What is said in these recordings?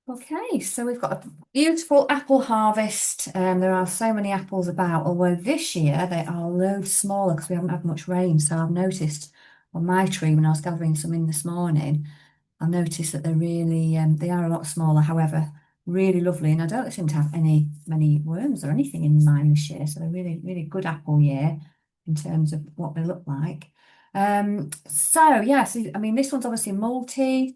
Okay, so we've got a beautiful apple harvest. There are so many apples about, although this year they are loads smaller because we haven't had much rain. So I've noticed on my tree when I was gathering some in this morning, I noticed that they're really, they are a lot smaller, however, really lovely. And I don't seem to have many worms or anything in mine this year. So they're really, really good apple year in terms of what they look like. So yeah, so I mean, this one's obviously multi.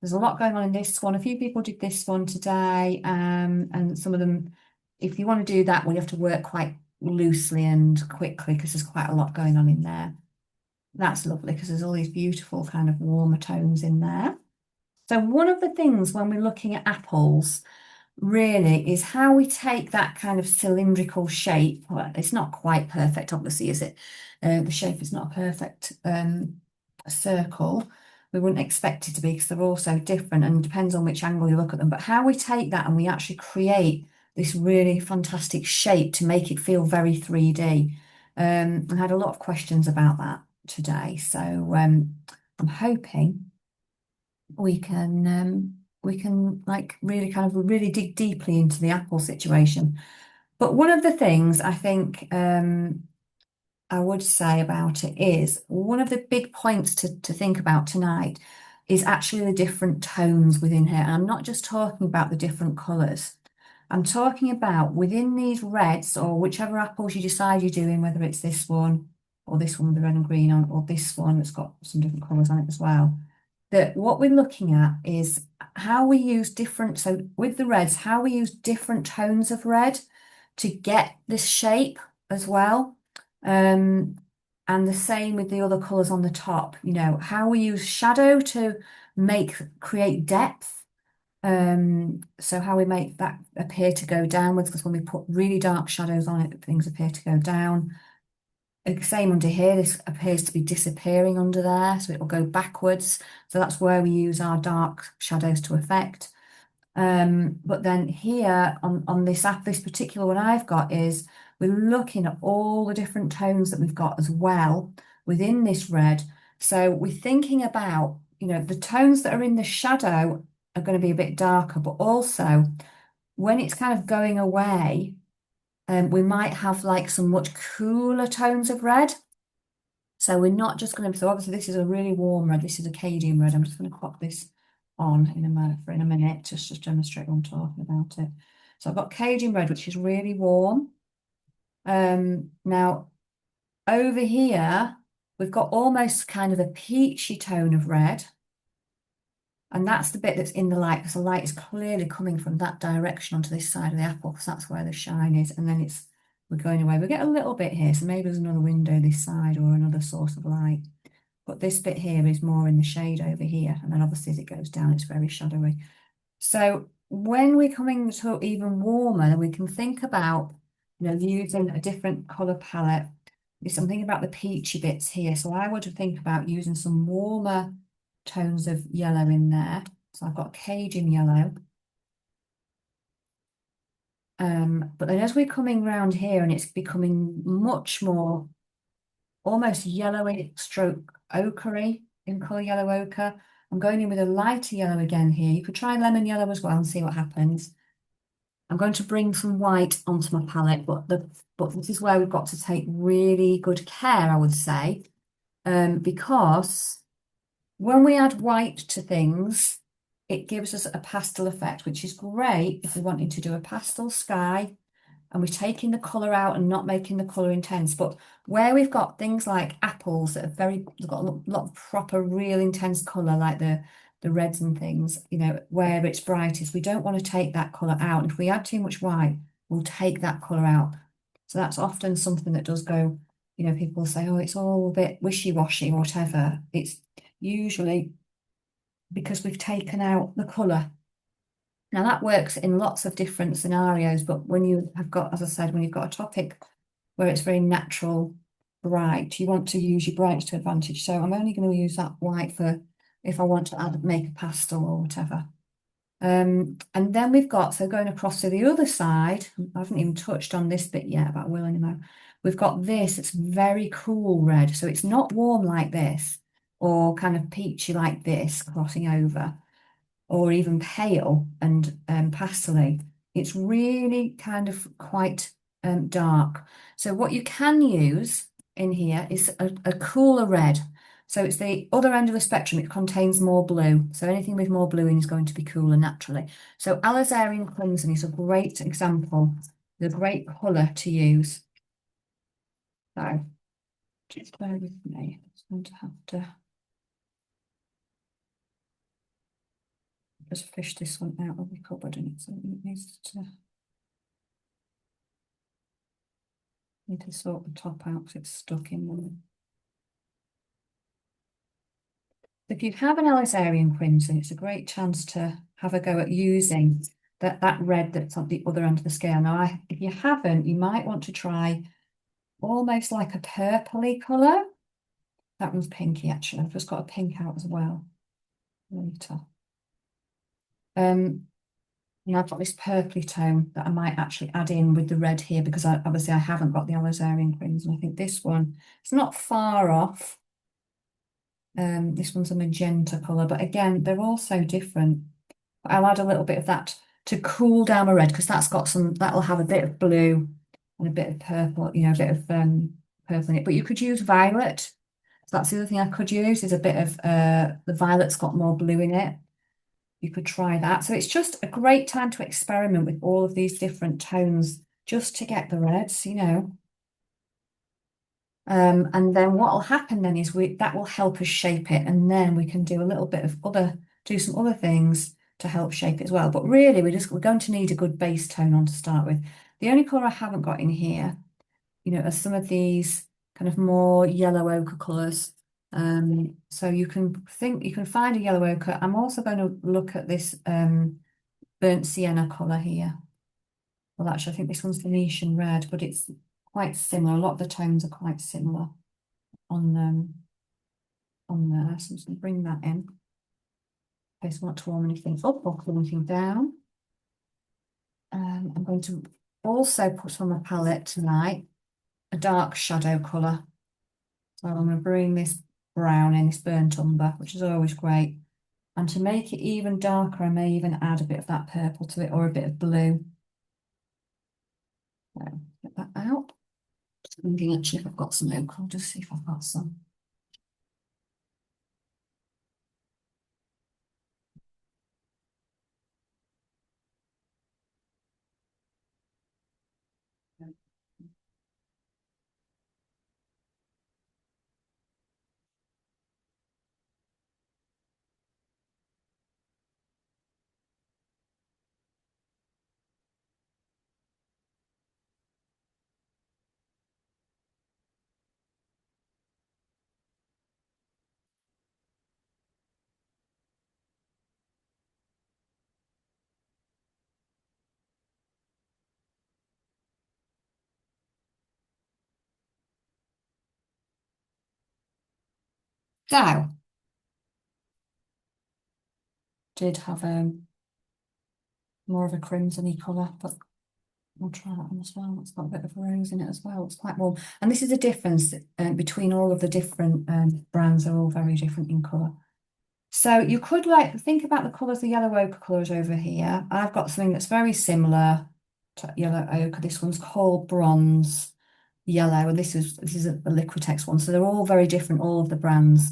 There's a lot going on in this one. A few people did this one today, and some of them, if you want to do that one, you have to work quite loosely and quickly because there's quite a lot going on in there. That's lovely because there's all these beautiful kind of warmer tones in there. So one of the things when we're looking at apples really is how we take that kind of cylindrical shape. Well, it's not quite perfect, obviously, is it? The shape is not a perfect circle. We wouldn't expect it to be because they're all so different and depends on which angle you look at them. But how we take that and we actually create this really fantastic shape to make it feel very 3D. I had a lot of questions about that today. So I'm hoping we can like really kind of really dig deeply into the Apple situation. But one of the things I think I would say about it is one of the big points to think about tonight is actually the different tones within here. And I'm not just talking about the different colours. I'm talking about within these reds or whichever apples you decide you're doing, whether it's this one or this one with the red and green on, or this one that's got some different colours on it as well. That what we're looking at is how we use different, so with the reds, how we use different tones of red to get this shape as well. Um, and the same with the other colours on the top, how we use shadow to create depth. So how we make that appear to go downwards, because when we put really dark shadows on it, things appear to go down. Same under here, this appears to be disappearing under there, so it will go backwards. So that's where we use our dark shadows to affect. But then here on this particular one I've got is we're looking at all the different tones that we've got as well within this red. So we're thinking about, the tones that are in the shadow are going to be a bit darker, but also when it's kind of going away, we might have like some much cooler tones of red. So we're not just going to, so obviously this is a really warm red. This is Acadian red. I'm just going to pop this on in a minute, just to demonstrate what I'm talking about it. So I've got Acadian red, which is really warm. Now over here, we've got almost kind of a peachy tone of red. And that's the bit that's in the light, because the light is clearly coming from that direction onto this side of the apple, because that's where the shine is. And then we're going away. We get a little bit here, so maybe there's another window this side or another source of light. But this bit here is more in the shade over here. And then obviously as it goes down, it's very shadowy. So when we're coming to even warmer, then we can think about, using a different colour palette. There's something about the peachy bits here. So I would think about using some warmer tones of yellow in there. So I've got Cajun yellow. But then as we're coming round here and it's becoming much more almost yellowy stroke ochre in colour, yellow ochre. I'm going in with a lighter yellow again here. You could try lemon yellow as well and see what happens. I'm going to bring some white onto my palette, but this is where we've got to take really good care, I would say, because when we add white to things, it gives us a pastel effect, which is great if we're wanting to do a pastel sky and we're taking the colour out and not making the colour intense. But where we've got things like apples that are they've got a lot of proper, real intense colour, like the reds and things, where it's brightest, we don't want to take that colour out. And if we add too much white, we'll take that colour out. So that's often something that does go, people say, oh, it's all a bit wishy-washy or whatever. It's usually because we've taken out the colour. Now that works in lots of different scenarios, but when you have got, as I said, when you've got a topic where it's very natural bright, you want to use your brights to advantage. So I'm only going to use that white for if I want to make a pastel or whatever. And then we've got, so going across to the other side, I haven't even touched on this bit yet about will anymore. We've got this, it's very cool red. So it's not warm like this or kind of peachy like this crossing over. or even pale and pastely. It's really kind of quite dark. So what you can use in here is a cooler red. So it's the other end of the spectrum. It contains more blue. So anything with more blue in is going to be cooler naturally. So Alizarian Crimson is a great example, a great colour to use. So just bear with me. I'm going to have to just fish this one out of the cupboard, and so it needs to need to sort the top out because it's stuck in there. If you have an Alizarian Crimson, it's a great chance to have a go at using that red that's on the other end of the scale. Now, if you haven't, you might want to try almost like a purpley colour. That one's pinky, actually. I've just got a pink out as well later. And I've got this purpley tone that I might actually add in with the red here because obviously I haven't got the Alizarian Crimson. I think this one, it's not far off. This one's a magenta colour, but again, they're all so different. I'll add a little bit of that to cool down my red because that'll have a bit of blue and a bit of purple, you know, a bit of purple in it. But you could use violet. So that's the other thing I could use is a bit of the violet's got more blue in it. You could try that. So it's just a great time to experiment with all of these different tones just to get the reds, you know. And then what will happen then is that will help us shape it, and then we can do a little bit of do some other things to help shape it as well. But really, we're going to need a good base tone on to start with. The only colour I haven't got in here, you know, are some of these kind of more yellow ochre colours. So you can find a yellow ochre. I'm also going to look at this burnt sienna colour here. Well, actually, I think this one's Venetian red, but it's quite similar. A lot of the tones are quite similar on there. So I'm just going to bring that in. In case I want to warm anything up or cool anything down. I'm going to also put on my palette tonight a dark shadow colour. So I'm going to bring this brown in, this burnt umber, which is always great. And to make it even darker, I may even add a bit of that purple to it or a bit of blue. So get that out. Just thinking actually if I've got some ochre, I'll just see if I've got some. So, did have more of a crimson-y colour, but we'll try that one as well. It's got a bit of rose in it as well. It's quite warm. And this is a difference between all of the different brands. They're all very different in colour. So you could think about the colours, the yellow ochre colours over here. I've got something that's very similar to yellow ochre. This one's called bronze yellow, and this is a Liquitex one. So they're all very different, all of the brands.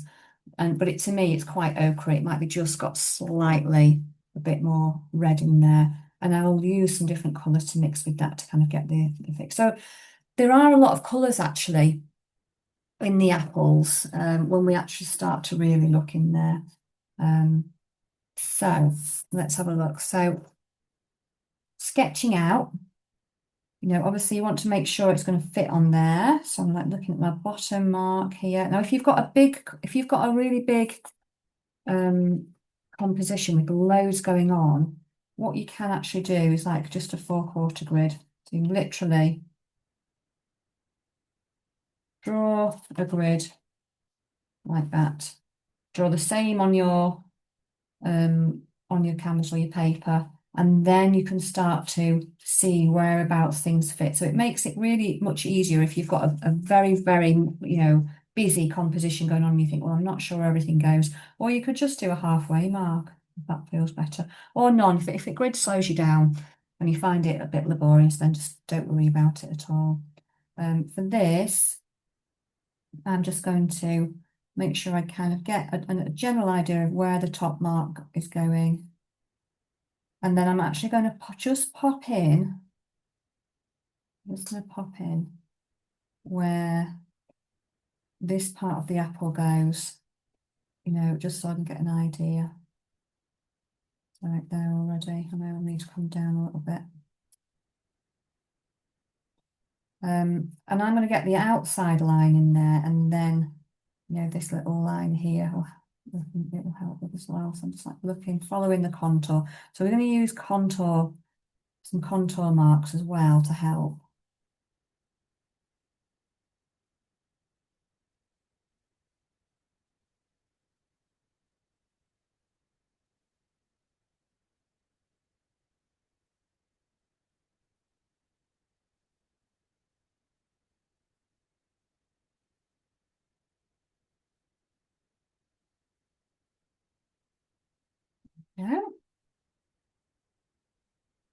But to me, it's quite ochre. It might be just got slightly a bit more red in there. And I'll use some different colours to mix with that to kind of get the fix. So there are a lot of colours actually in the apples when we actually start to really look in there. So let's have a look. So sketching out, you know, obviously you want to make sure it's going to fit on there. So I'm like looking at my bottom mark here. Now, if you've got a really big composition with loads going on, what you can actually do is like just a 4/4 grid. So you literally draw a grid like that. Draw the same on your canvas or your paper, and then you can start to see whereabouts things fit. So it makes it really much easier if you've got a very, very, you know, busy composition going on and you think, well, I'm not sure where everything goes. Or you could just do a halfway mark. if that feels better. Or none, if it grid slows you down and you find it a bit laborious, then just don't worry about it at all. For this, I'm just going to make sure I kind of get a general idea of where the top mark is going. And then I'm actually going to just pop in, where this part of the apple goes, just so I can get an idea. Right there already. I know I need to come down a little bit. And I'm going to get the outside line in there, and then, this little line here, it will help with as well. So I'm just like looking, following the contour. So we're going to use some contour marks as well to help. Yeah.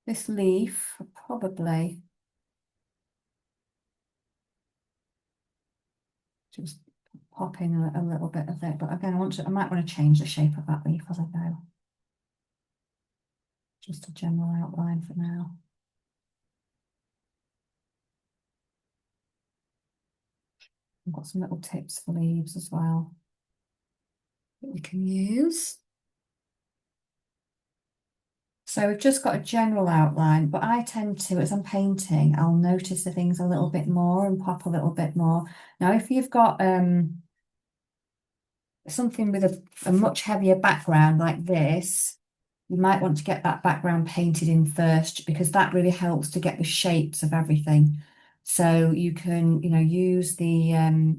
This leaf probably just pop in a little bit of it, but again, I might want to change the shape of that leaf as I go. Just a general outline for now. I've got some little tips for leaves as well that we can use. So we've just got a general outline, but I tend to, as I'm painting, I'll notice the things a little bit more and pop a little bit more. Now, if you've got something with a much heavier background like this, you might want to get that background painted in first, because that really helps to get the shapes of everything. So you can, use they're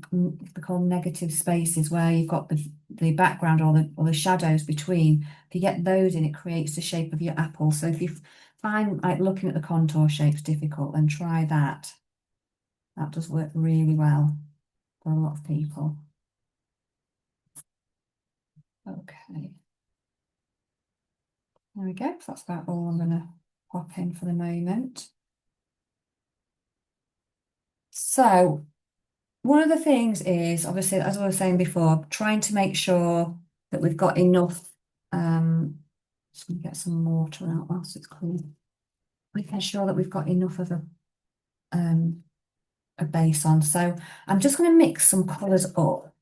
called negative spaces, where you've got the background or the shadows between. If you get those in, it creates the shape of your apple. So if you find like looking at the contour shapes difficult, then try that. That does work really well for a lot of people. Okay. There we go. So that's about all I'm going to pop in for the moment. So one of the things is, obviously, as I was saying before, trying to make sure that we've got enough. Just going to get some water out whilst it's cool. Making sure that we've got enough of a base on. So I'm just going to mix some colours up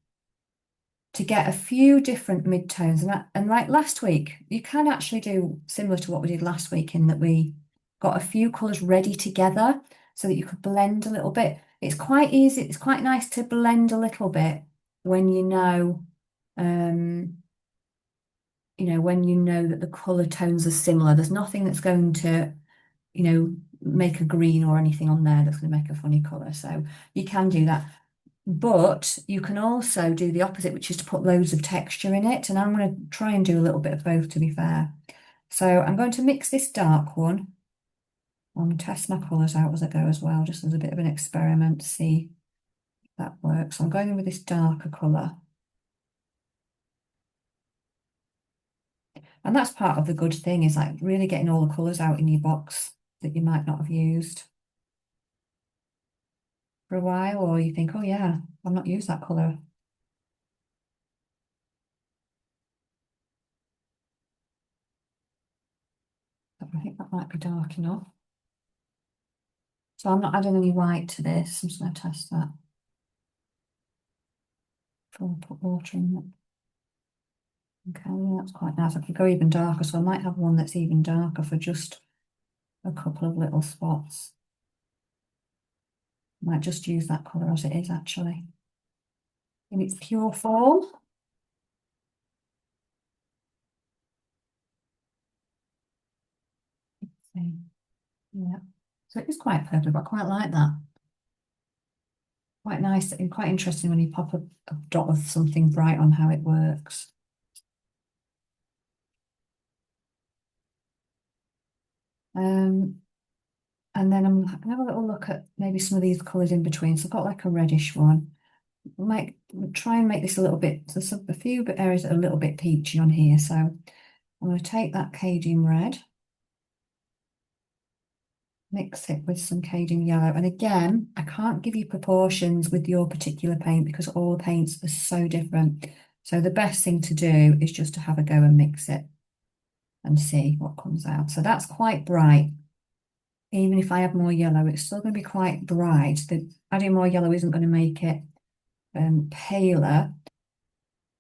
to get a few different midtones. And like last week, you can actually do similar to what we did last week, in that we got a few colours ready together so that you could blend a little bit. It's quite easy. It's quite nice to blend a little bit when when you know that the colour tones are similar. There's nothing that's going to, make a green or anything on there that's going to make a funny colour. So you can do that. But you can also do the opposite, which is to put loads of texture in it. And I'm going to try and do a little bit of both, to be fair. So I'm going to mix this dark one. I'm going to test my colours out as I go as well, just as a bit of an experiment to see if that works. So I'm going in with this darker colour. And that's part of the good thing, is like really getting all the colours out in your box that you might not have used for a while, or you think, oh yeah, I've not used that colour. I think that might be dark enough. So I'm not adding any white to this. I'm just going to test that before I put water in it. Okay, yeah, that's quite nice. I could go even darker, so I might have one that's even darker for just a couple of little spots. Might just use that colour as it is, actually, in its pure form. Yeah, so it is quite purple, but I quite like that. Quite nice and quite interesting when you pop a dot of something bright on, how it works. And then I'm going to have a little look at maybe some of these colours in between. So I've got like a reddish one. Try and make this a little bit, there's a few areas that are a little bit peachy on here. So I'm going to take that Cadian red, mix it with some Cadian yellow. And again, I can't give you proportions with your particular paint because all the paints are so different. So the best thing to do is just to have a go and mix it and see what comes out. So that's quite bright. Even if I add more yellow, it's still going to be quite bright. Adding more yellow isn't going to make it paler.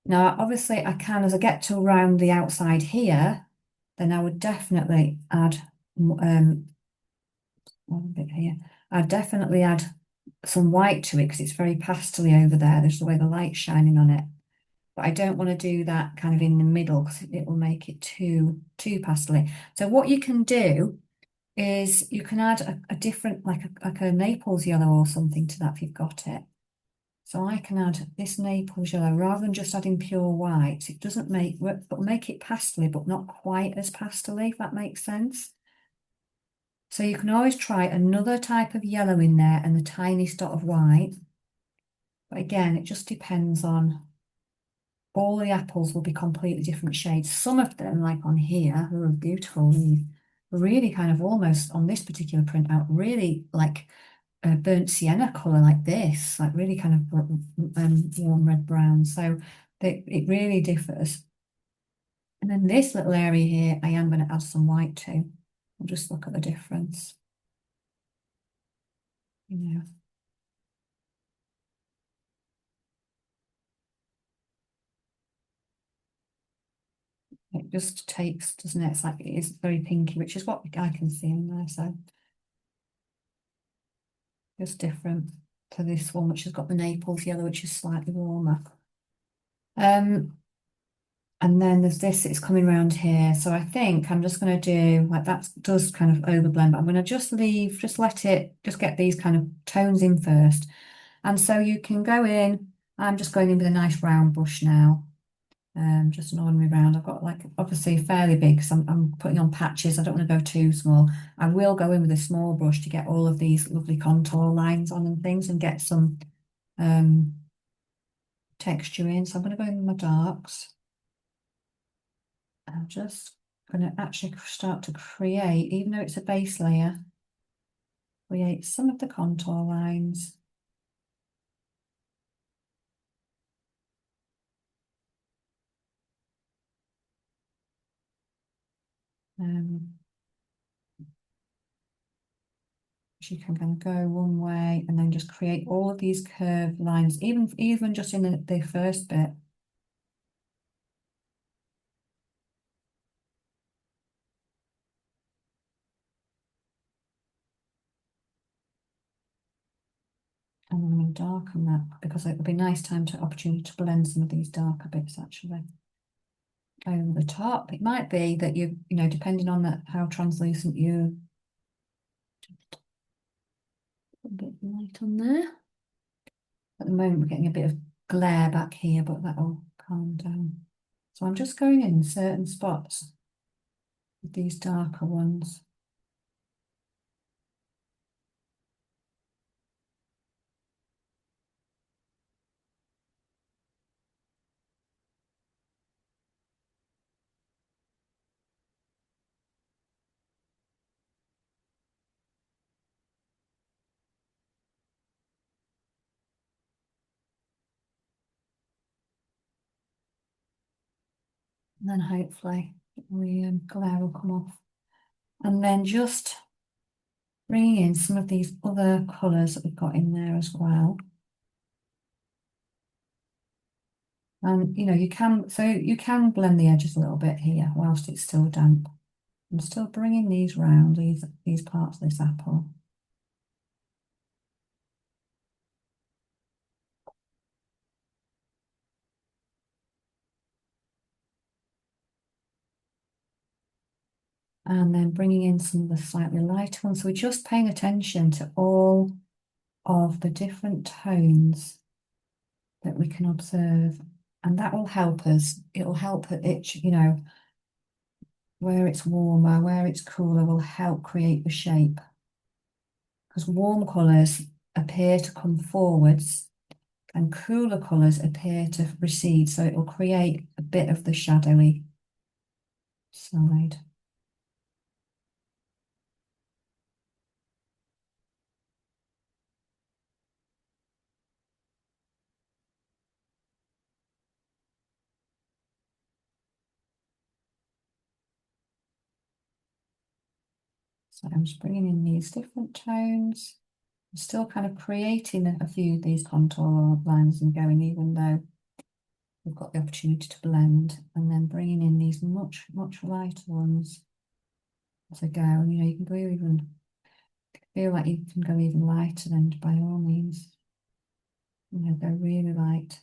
Now, obviously, I can, as I get to around the outside here, then I would definitely add one bit here. I'd definitely add some white to it because it's very pastely over there. There's the way the light's shining on it. But I don't want to do that kind of in the middle because it will make it too pastely. So what you can do is you can add a different, like a Naples yellow or something to that if you've got it. So I can add this Naples yellow rather than just adding pure white. It doesn't but make it pastely, but not quite as pastely, if that makes sense. So you can always try another type of yellow in there and the tiniest dot of white. But again, it just depends on, all the apples will be completely different shades. Some of them, like on here, are beautiful, really kind of almost on this particular printout, really like a burnt sienna colour like this, like really kind of warm red brown. So it really differs. And then this little area here, I am going to add some white to. We'll just look at the difference. You know. It just takes, doesn't it? It's like it is very pinky, which is what I can see in there. So just different to this one, which has got the Naples yellow, which is slightly warmer. And then there's this, it's coming around here. So I think I'm just going to do, like that does kind of overblend, but I'm going to just let it, just get these kind of tones in first. And so you can go in, I'm just going in with a nice round brush now. Just an ordinary round. I've got like obviously fairly big because I'm putting on patches. I don't want to go too small. I will go in with a small brush to get all of these lovely contour lines on and things and get some texture in. So I'm going to go in with my darks. I'm just going to actually start to create, even though it's a base layer, create some of the contour lines. You can kind of go one way and then just create all of these curved lines, even just in the first bit. And I'm going to darken that because it'll be a nice opportunity to blend some of these darker bits actually over the top. It might be that you know, depending on how translucent you, put a bit of light on there. At the moment, we're getting a bit of glare back here, but that'll calm down. So I'm just going in certain spots with these darker ones. And then hopefully the glare will come off. And then just bringing in some of these other colours that we've got in there as well. And you know, you can blend the edges a little bit here whilst it's still damp. I'm still bringing these round, these parts of this apple. And then bringing in some of the slightly lighter ones. So we're just paying attention to all of the different tones that we can observe. And that will help us. It'll help it, you know, where it's warmer, where it's cooler will help create the shape. Because warm colours appear to come forwards and cooler colours appear to recede. So it will create a bit of the shadowy side. So I'm just bringing in these different tones. I'm still kind of creating a few of these contour lines and going, even though we've got the opportunity to blend, and then bringing in these much, much lighter ones as I go. And you know, you can go even, feel like you can go even lighter, then by all means, you know, go really light.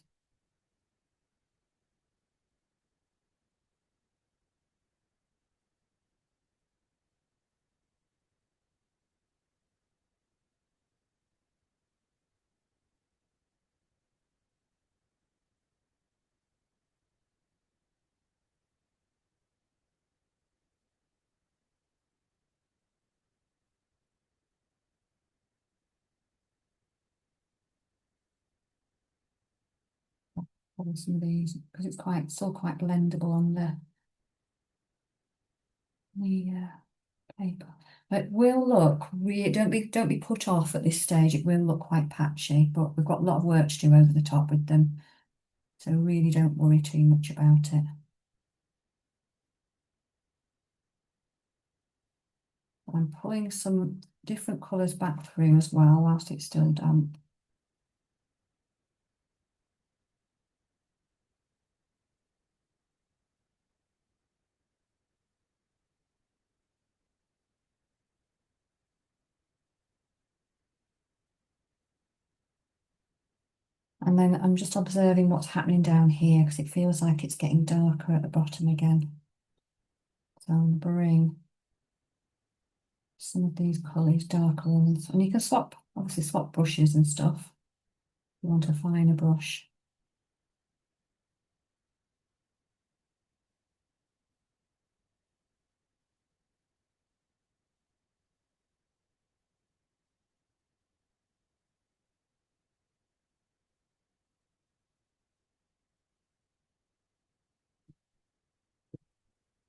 On some of these because it's quite still quite blendable on the paper. It will look really, don't be put off at this stage. It will look quite patchy, but we've got a lot of work to do over the top with them. So really don't worry too much about it. I'm pulling some different colours back through as well whilst it's still damp. And then I'm just observing what's happening down here because it feels like it's getting darker at the bottom again. So I'm bring some of these colours, darker ones, and you can swap, obviously swap brushes and stuff. You want a finer brush.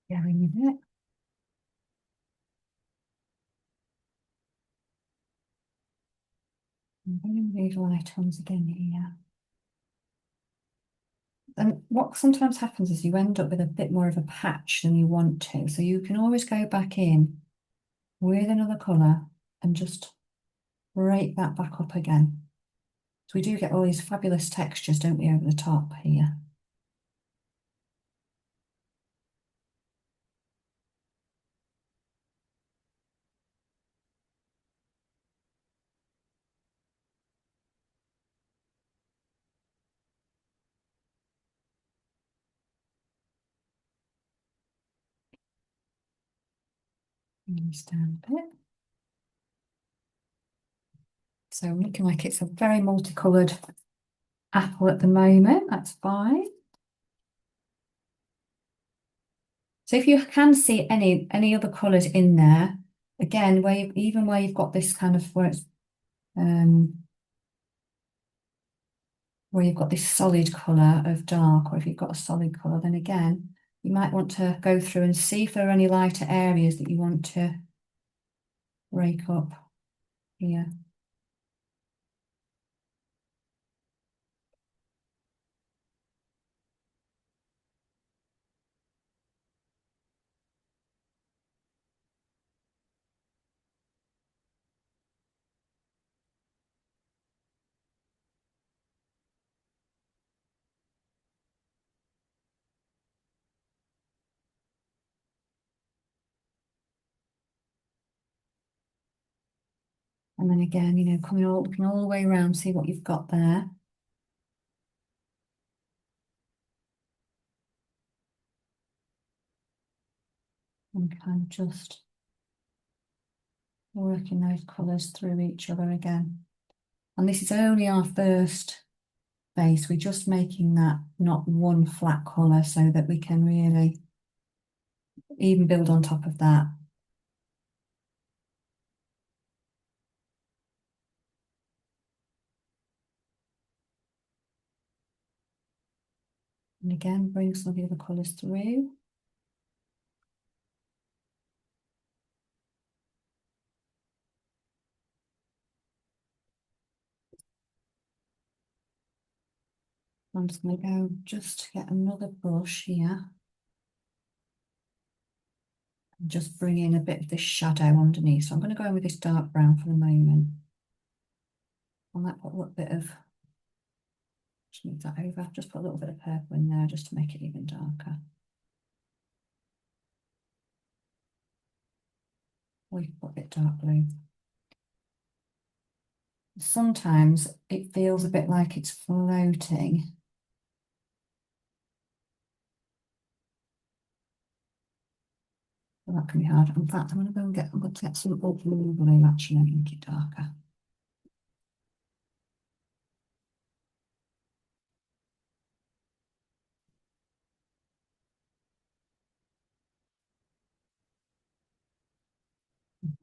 Going with it. I'm bringing these light ones again here. And what sometimes happens is you end up with a bit more of a patch than you want to. So you can always go back in with another colour and just break that back up again. So we do get all these fabulous textures, don't we, over the top here. Bring this down a bit. So looking like it's a very multicoloured apple at the moment. That's fine. So if you can see any other colours in there, again, even where you've got this kind of where you've got this solid colour of dark, or if you've got a solid colour, then again, you might want to go through and see if there are any lighter areas that you want to break up here. And then again, you know, looking all the way around, see what you've got there. And kind of just working those colours through each other again. And this is only our first base. We're just making that not one flat colour so that we can really even build on top of that. And again, bring some of the other colours through. I'm just going to go just get another brush here and just bring in a bit of this shadow underneath. So I'm going to go in with this dark brown for the moment. I might put a little bit of, just move that over, just put a little bit of purple in there just to make it even darker. Or you can put a bit dark blue. Sometimes it feels a bit like it's floating. Well, that can be hard. In fact, I'm going to go and get some blue blue actually and make it darker.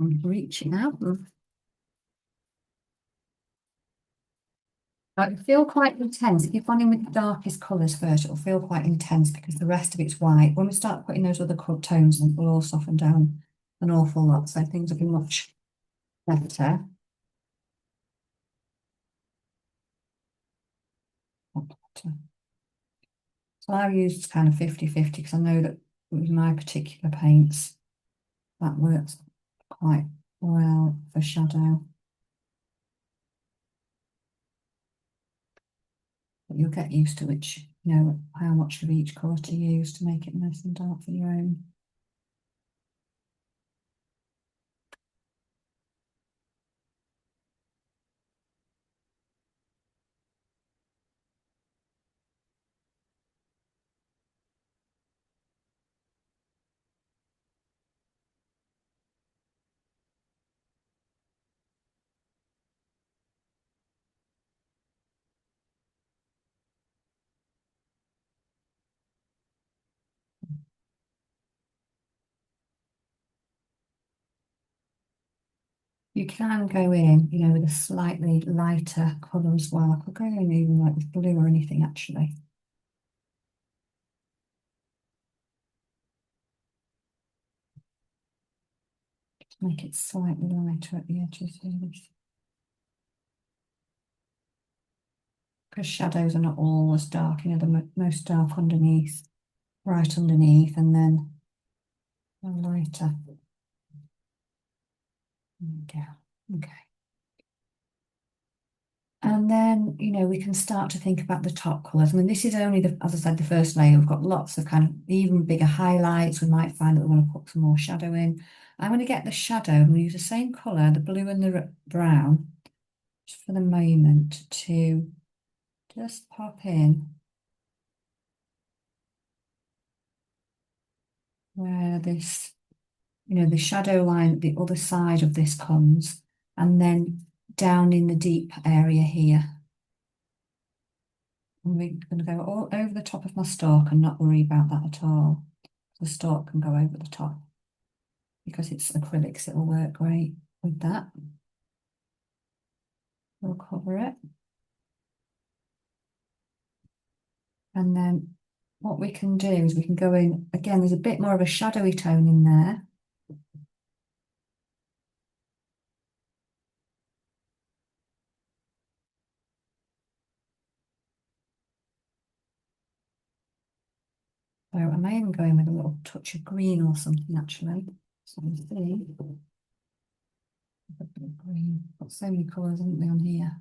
I'm reaching out. It'll feel quite intense. If you've gone in with the darkest colours first, it'll feel quite intense because the rest of it's white. When we start putting those other tones in, we'll all soften down an awful lot. So things will be much better. So I used kind of 50-50 because I know that with my particular paints, that works quite well for shadow. But you'll get used to which, you know, how much of each colour to use to make it nice and dark for your own. You can go in, you know, with a slightly lighter colour as well. I could go in even like with blue or anything actually. Just make it slightly lighter at the edges here. Because shadows are not always dark, you know, the most dark underneath, right underneath, and then a lighter. There we go. Okay. And then, you know, we can start to think about the top colours. I mean, this is only, as I said, the first layer. We've got lots of kind of even bigger highlights. We might find that we want to put some more shadow in. I'm going to get the shadow and we'll use the same colour, the blue and the brown, just for the moment to just pop in where this, you know, the shadow line, the other side of this comes, and then down in the deep area here. And we're going to go all over the top of my stalk and not worry about that at all. The stalk can go over the top because it's acrylics, it will work great with that. We'll cover it. And then what we can do is we can go in, again, there's a bit more of a shadowy tone in there. So I may even go in with a little touch of green or something actually. So you see, a bit of green. Got so many colours, haven't we, on here?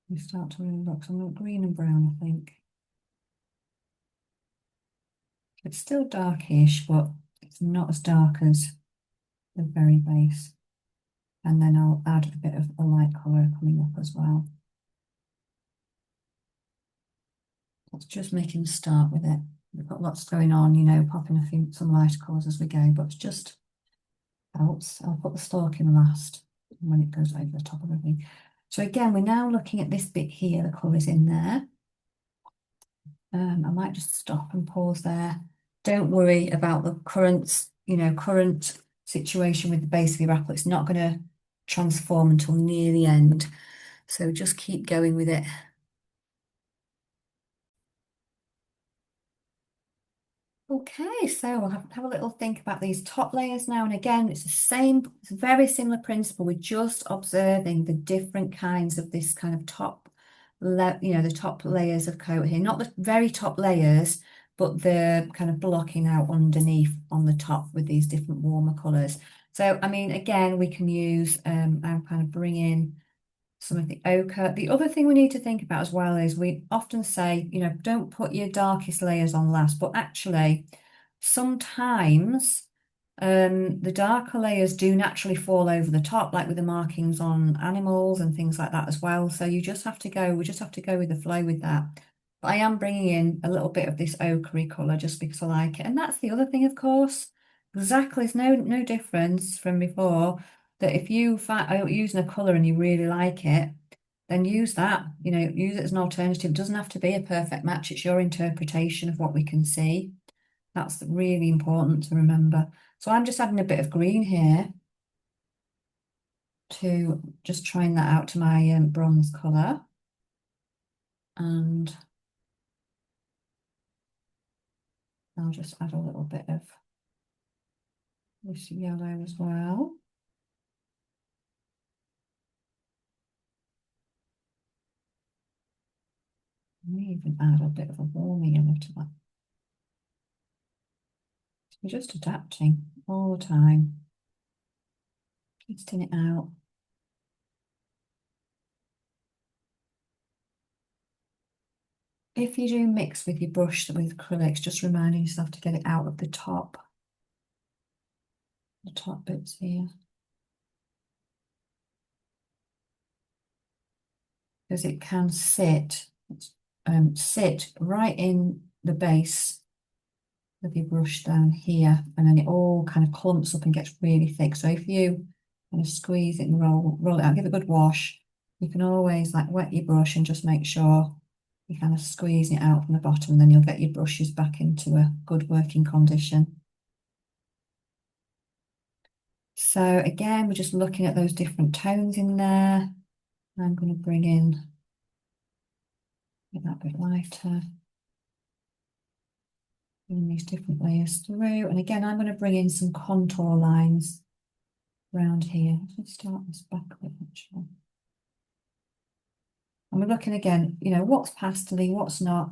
We start to really look some green and brown, I think. It's still darkish, but it's not as dark as the very base. And then I'll add a bit of a light colour coming up as well. Let's just making a start with it. We've got lots going on, you know, popping a few some lighter colours as we go, but it just helps. I'll put the stalk in last when it goes over the top of everything. So again, we're now looking at this bit here, the colours in there. I might just stop and pause there. Don't worry about the current, you know, current situation with the base of your apple. It's not going to transform until near the end. So just keep going with it. Okay, so we'll have a little think about these top layers now. And again, it's the same, it's a very similar principle. We're just observing the different kinds of this kind of top the top layers of coat here, not the very top layers, but the kind of blocking out underneath on the top with these different warmer colours. So, I mean, again, we can use, I'll kind of bring in some of the ochre. The other thing we need to think about as well is we often say, don't put your darkest layers on last, but actually sometimes the darker layers do naturally fall over the top, like with the markings on animals and things like that as well. So we just have to go with the flow with that. But I am bringing in a little bit of this ochre colour just because I like it. And that's the other thing, of course. Exactly, it's no difference from before that if you find using a colour and you really like it, then use that, use it as an alternative. It doesn't have to be a perfect match. It's your interpretation of what we can see. That's really important to remember. So I'm just adding a bit of green here to just trying that out to my bronze colour. And I'll just add a little bit of this yellow as well. And even add a bit of a warmer yellow to that. So we're just adapting all the time, testing it out. If you do mix with your brush with acrylics, just reminding yourself to get it out of the top bits here. Because it can sit right in the base of your brush down here, and then it all kind of clumps up and gets really thick. So if you kind of squeeze it and roll it out, give it a good wash, you can always like wet your brush and just make sure you kind of squeeze it out from the bottom, and then you'll get your brushes back into a good working condition. So again, we're just looking at those different tones in there. I'm going to bring in, get that bit lighter. Bring these different layers through. And again, I'm going to bring in some contour lines around here. Let's start this back a bit, actually. And we're looking again, what's pastel-y, what's not.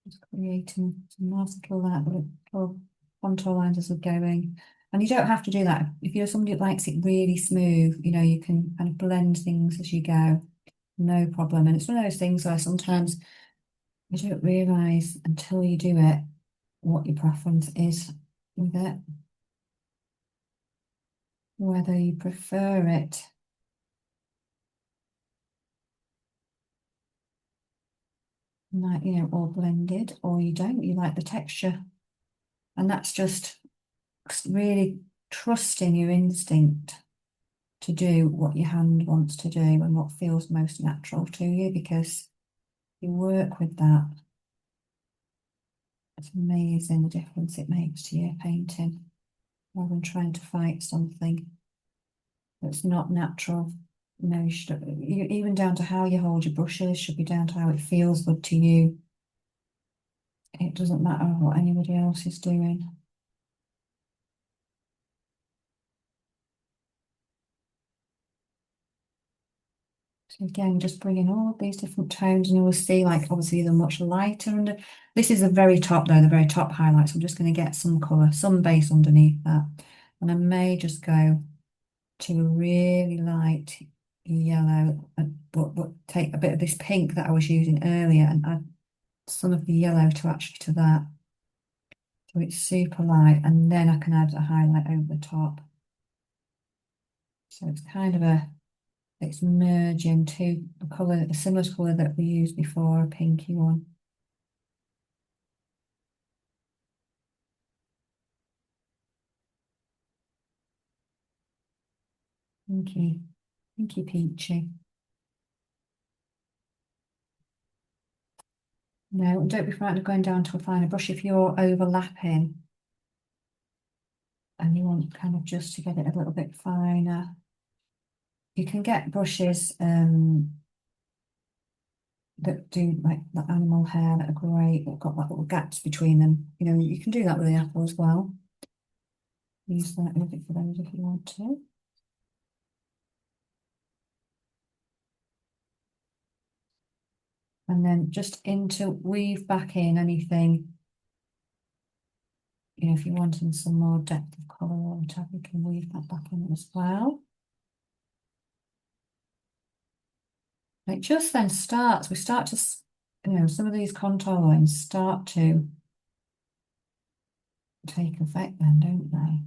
Just creating some nice little contour lines as we're going. And you don't have to do that. If you're somebody that likes it really smooth, you can kind of blend things as you go. No problem. And it's one of those things where sometimes you don't realise until you do it what your preference is with it. Whether you prefer it like, all blended, or you don't, you like the texture. And that's just really trusting your instinct to do what your hand wants to do and what feels most natural to you, because you work with that. It's amazing the difference it makes to your painting, rather than trying to fight something that's not natural. You should, even down to how you hold your brushes should be down to how it feels good to you. It doesn't matter what anybody else is doing. So again, just bringing all of these different tones, and you will see, like, obviously they're much lighter under. This is the very top though, the very top highlights. I'm just going to get some colour, some base underneath that. And I may just go to a really light yellow, but take a bit of this pink that I was using earlier and add some of the yellow to that. So it's super light, and then I can add a highlight over the top. So it's kind of it's merging to a similar colour that we used before, a pinky one. Pinky peachy. No, and don't be frightened of going down to a finer brush if you're overlapping and you want kind of just to get it a little bit finer. You can get brushes that do like the animal hair that are great, that have got like little gaps between them. You know, you can do that with the apple as well. Use that a bit for those if you want to. And then just weave back in anything, you know, if you're wanting some more depth of colour or whatever, you can weave that back in as well. It just then starts, we start to, you know, some of these contour lines start to take effect then, don't they?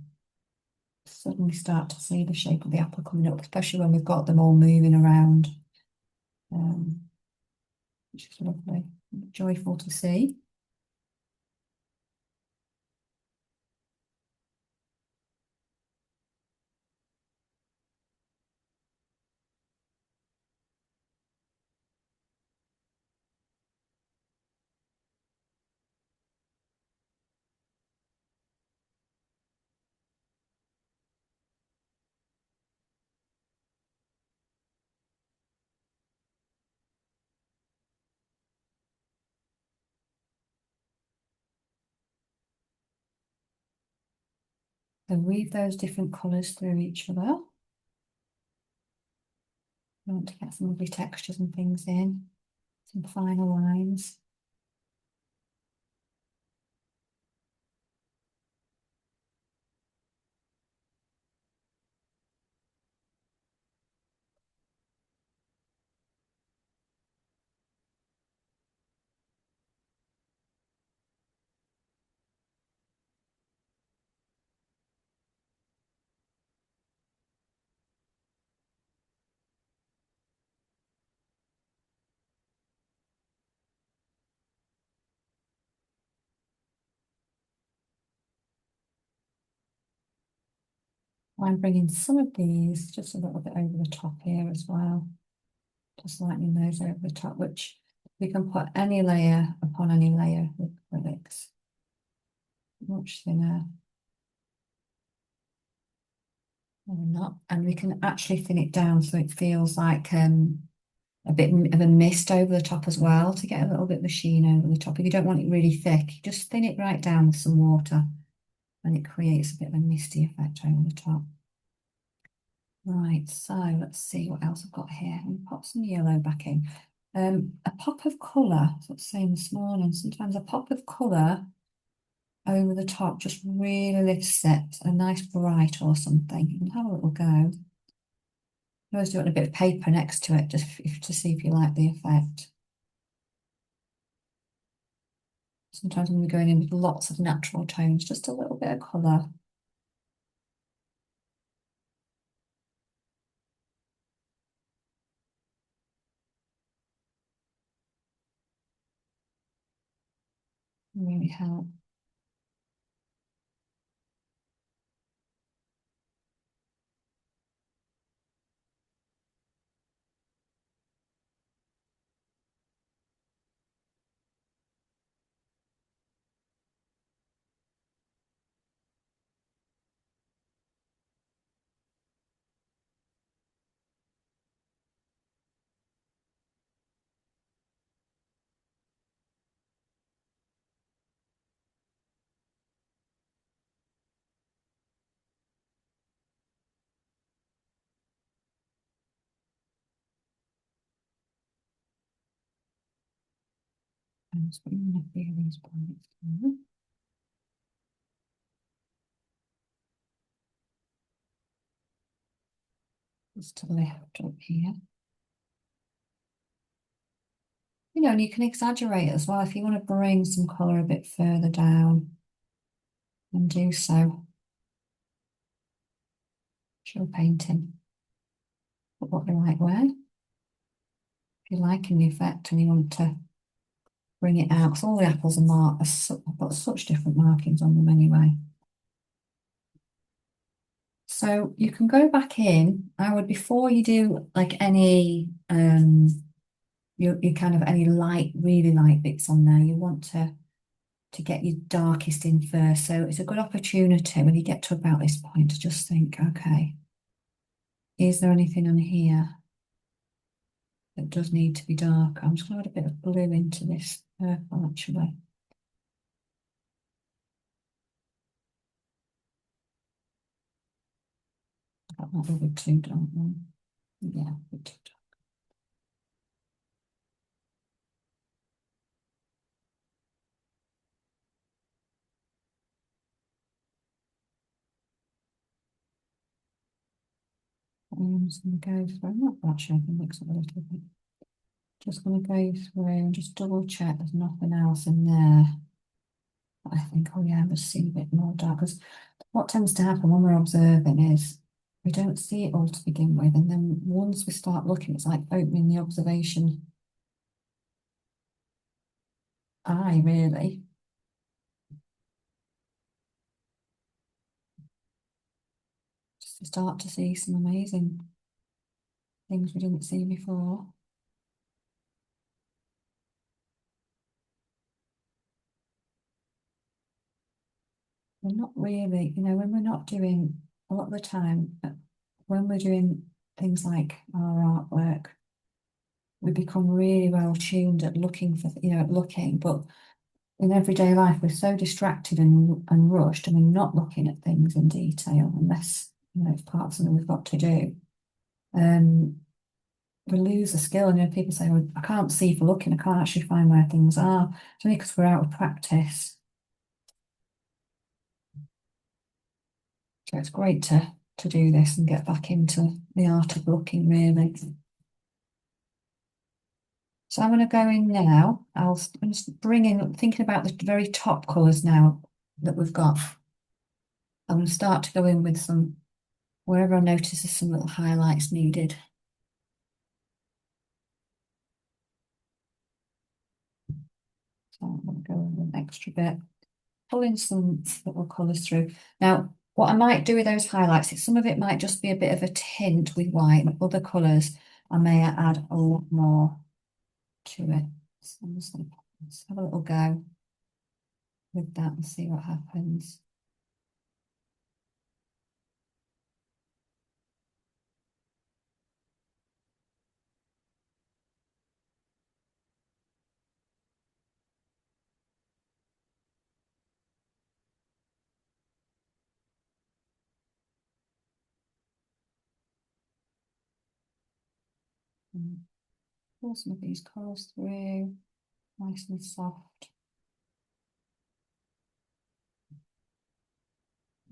Suddenly start to see the shape of the apple coming up, especially when we've got them all moving around, which is lovely, joyful to see. So weave those different colours through each other. I want to get some lovely textures and things in, some finer lines. I'm bringing some of these just a little bit over the top here as well. Just lightening those over the top, which we can put any layer upon any layer with acrylics. Much thinner or not. And we can actually thin it down so it feels like a bit of a mist over the top as well to get a little bit of the sheen over the top. If you don't want it really thick, just thin it right down with some water and it creates a bit of a misty effect over the top. Right, so let's see what else I've got here. I'm going to pop some yellow back in. A pop of colour, that's what I was saying this morning, sometimes a pop of colour over the top just really lifts it, a nice bright or something. You can have a little go. I always do it on a bit of paper next to it just to see if you like the effect. Sometimes when we're going in with lots of natural tones, just a little bit of colour. Really help. I'm just putting a few of these points down. Just to lift up here. You know, and you can exaggerate as well if you want to bring some colour a bit further down and do so. Show painting, but what the right way. If you're liking the effect and you want to bring it out, because all the apples are marked, I've got such different markings on them anyway. So you can go back in, I would, before you do like any, you you kind of any light, really light bits on there. You want to get your darkest in first. So it's a good opportunity when you get to about this point to just think, okay, is there anything on here that does need to be dark? I'm just going to add a bit of blue into this purple actually. That might be a bit too dark one. Yeah, a bit too dark. I'm just going to go through, not that shape, and mix it a little bit. Just going to go through and just double check there's nothing else in there. I think, oh yeah, I see a bit more dark. Because what tends to happen when we're observing is we don't see it all to begin with. And then once we start looking, it's like opening the observation eye, really. Just to start to see some amazing things we didn't see before. We're not really, when we're not doing a lot of the time, when we're doing things like our artwork, we become really well tuned at looking for, at looking, but in everyday life, we're so distracted and rushed, and we're not looking at things in detail unless, it's part of something we've got to do. We lose a skill, and people say, well, I can't see for looking, I can't actually find where things are. It's only because we're out of practice. So it's great to do this and get back into the art of looking, really. So I'm going to go in now. I'm just thinking about the very top colours now that we've got. I'm going to start to go in with some, wherever I notice there's some little highlights needed. So I'm going to go in with an extra bit, pull in some little colours through. Now, what I might do with those highlights is some of it might just be a bit of a tint with white, and other colours I may add a lot more to it. So I'm just going to have a little go with that and see what happens. Pull some of these colours through, nice and soft.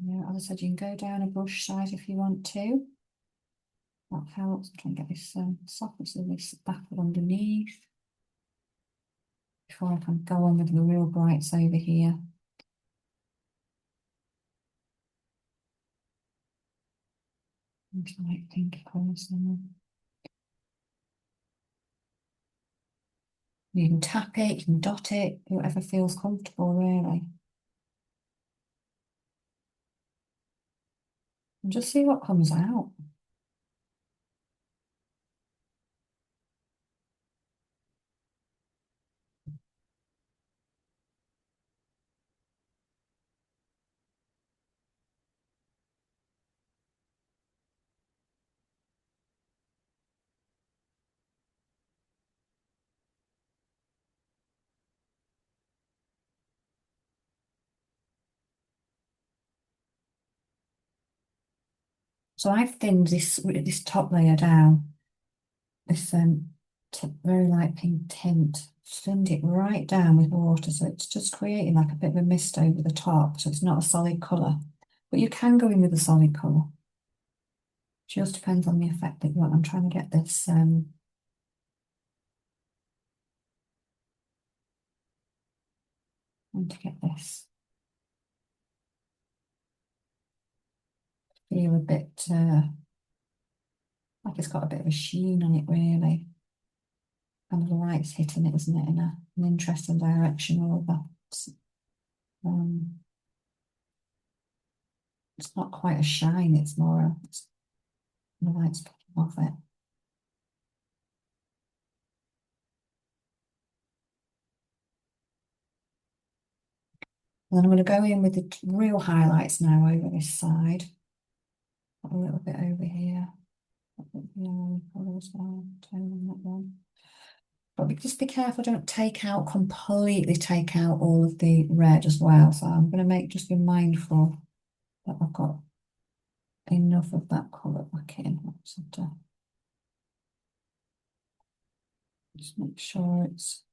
Yeah, as I said, you can go down a brush size if you want to. That helps. I'm trying to get this softness of this baffle underneath before I can go on with the real brights over here. These light pink colours now. You can tap it, you can dot it, whatever feels comfortable, really. And just see what comes out. So I've thinned this top layer down, this very light pink tint, thinned it right down with water, so it's just creating like a bit of a mist over the top, so it's not a solid colour. But you can go in with a solid colour. Just depends on the effect that you want. I'm trying to get this and to get this feel a bit like it's got a bit of a sheen on it, really. And the light's hitting it, isn't it, in an interesting direction over. Um, it's not quite a shine, it's more the light's picking off it. And then I'm going to go in with the real highlights now over this side. A little bit over here. A bit yellow colour as well. Tone on that one. But just be careful, don't completely take out all of the red as well. So I'm going to just be mindful that I've got enough of that colour back in. Just make sure it's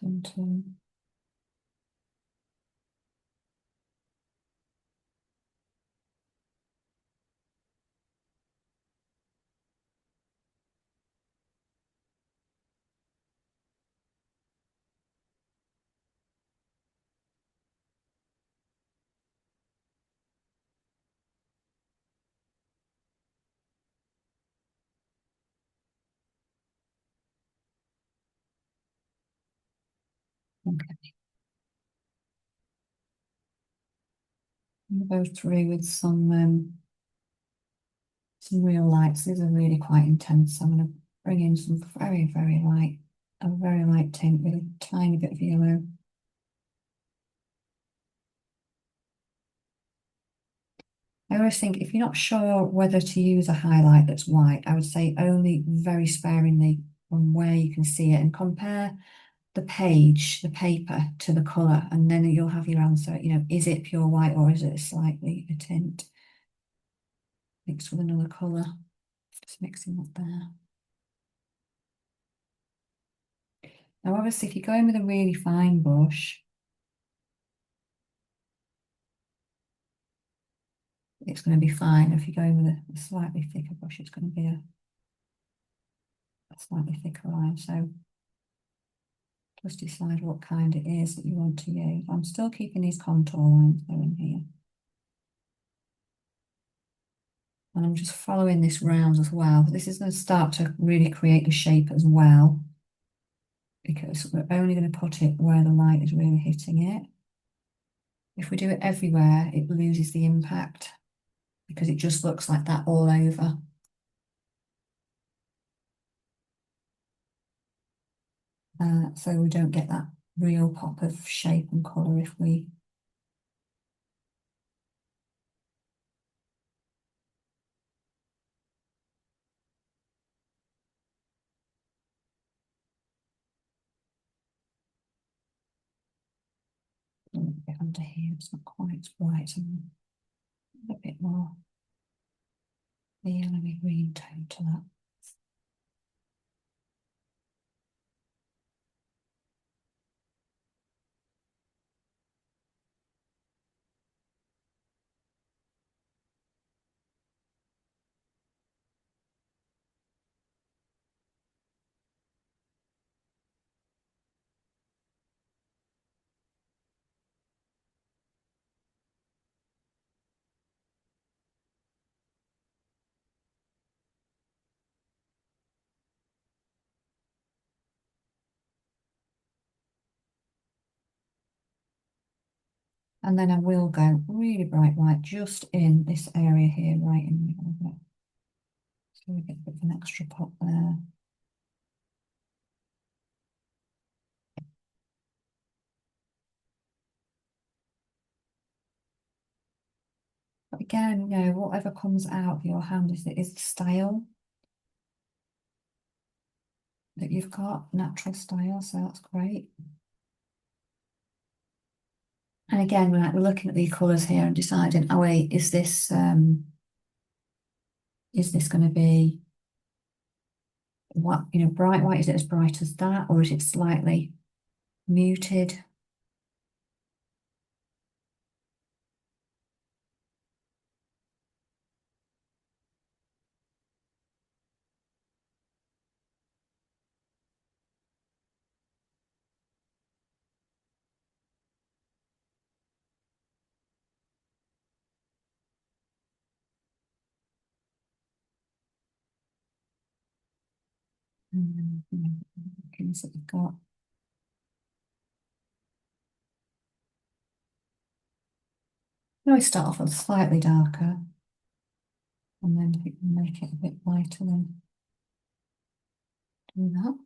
into. Okay. I'm going to go through with some real lights. These are really quite intense. I'm going to bring in some very, very light, a very light tint with a tiny bit of yellow. I always think if you're not sure whether to use a highlight that's white, I would say only very sparingly from where you can see it and compare the page, the paper to the colour, and then you'll have your answer. You know, is it pure white or is it slightly a tint mixed with another colour? Just mixing up there. Now, obviously, if you're going with a really fine brush, it's going to be fine. If you're going with a slightly thicker brush, it's going to be a slightly thicker line. So just decide what kind it is that you want to use. I'm still keeping these contour lines going here. And I'm just following this round as well. This is going to start to really create a shape as well, because we're only going to put it where the light is really hitting it. If we do it everywhere, it loses the impact because it just looks like that all over. So we don't get that real pop of shape and colour if we a little bit under here. It's not quite right. A bit more the yellowy green tone to that. And then I will go really bright white just in this area here, right in the middle of it. So we get a bit of an extra pop there. But again, you know, whatever comes out of your hand is the style that you've got, natural style, so that's great. And again, we're looking at these colours here and deciding, oh wait, is this going to be what, you know, bright white? Is it as bright as that, or is it slightly muted? Things that you've got. I always start off with slightly darker, and then you can make it a bit lighter, then do that.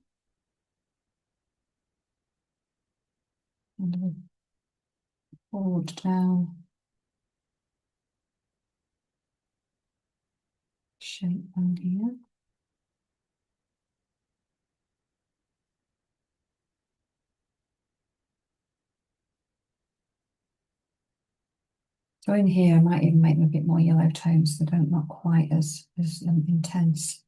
And we forward down shape on here. So in here, I might even make them a bit more yellow tones so they don't look quite as intense.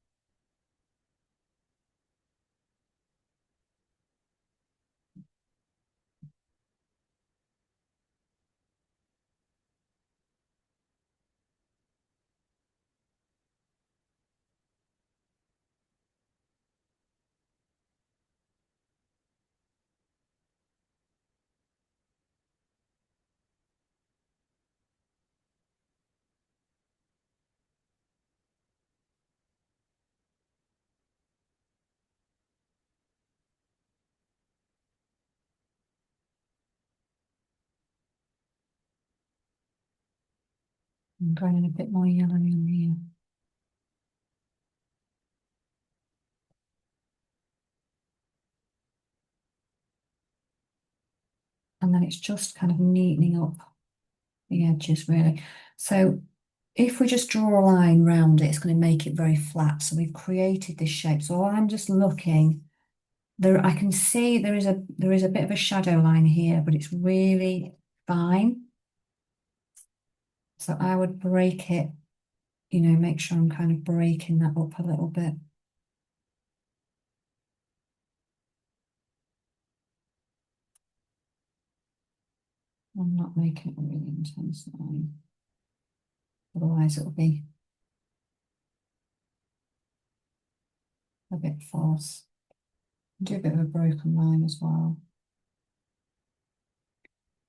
I'm going in a bit more yellow in here. And then it's just kind of neatening up the edges really. So if we just draw a line round it, it's going to make it very flat. So we've created this shape. So I'm just looking there. I can see there is a bit of a shadow line here, but it's really fine. So I would break it, make sure I'm kind of breaking that up a little bit. I'm not making it a really intense line. Otherwise it'll be a bit false. Do a bit of a broken line as well.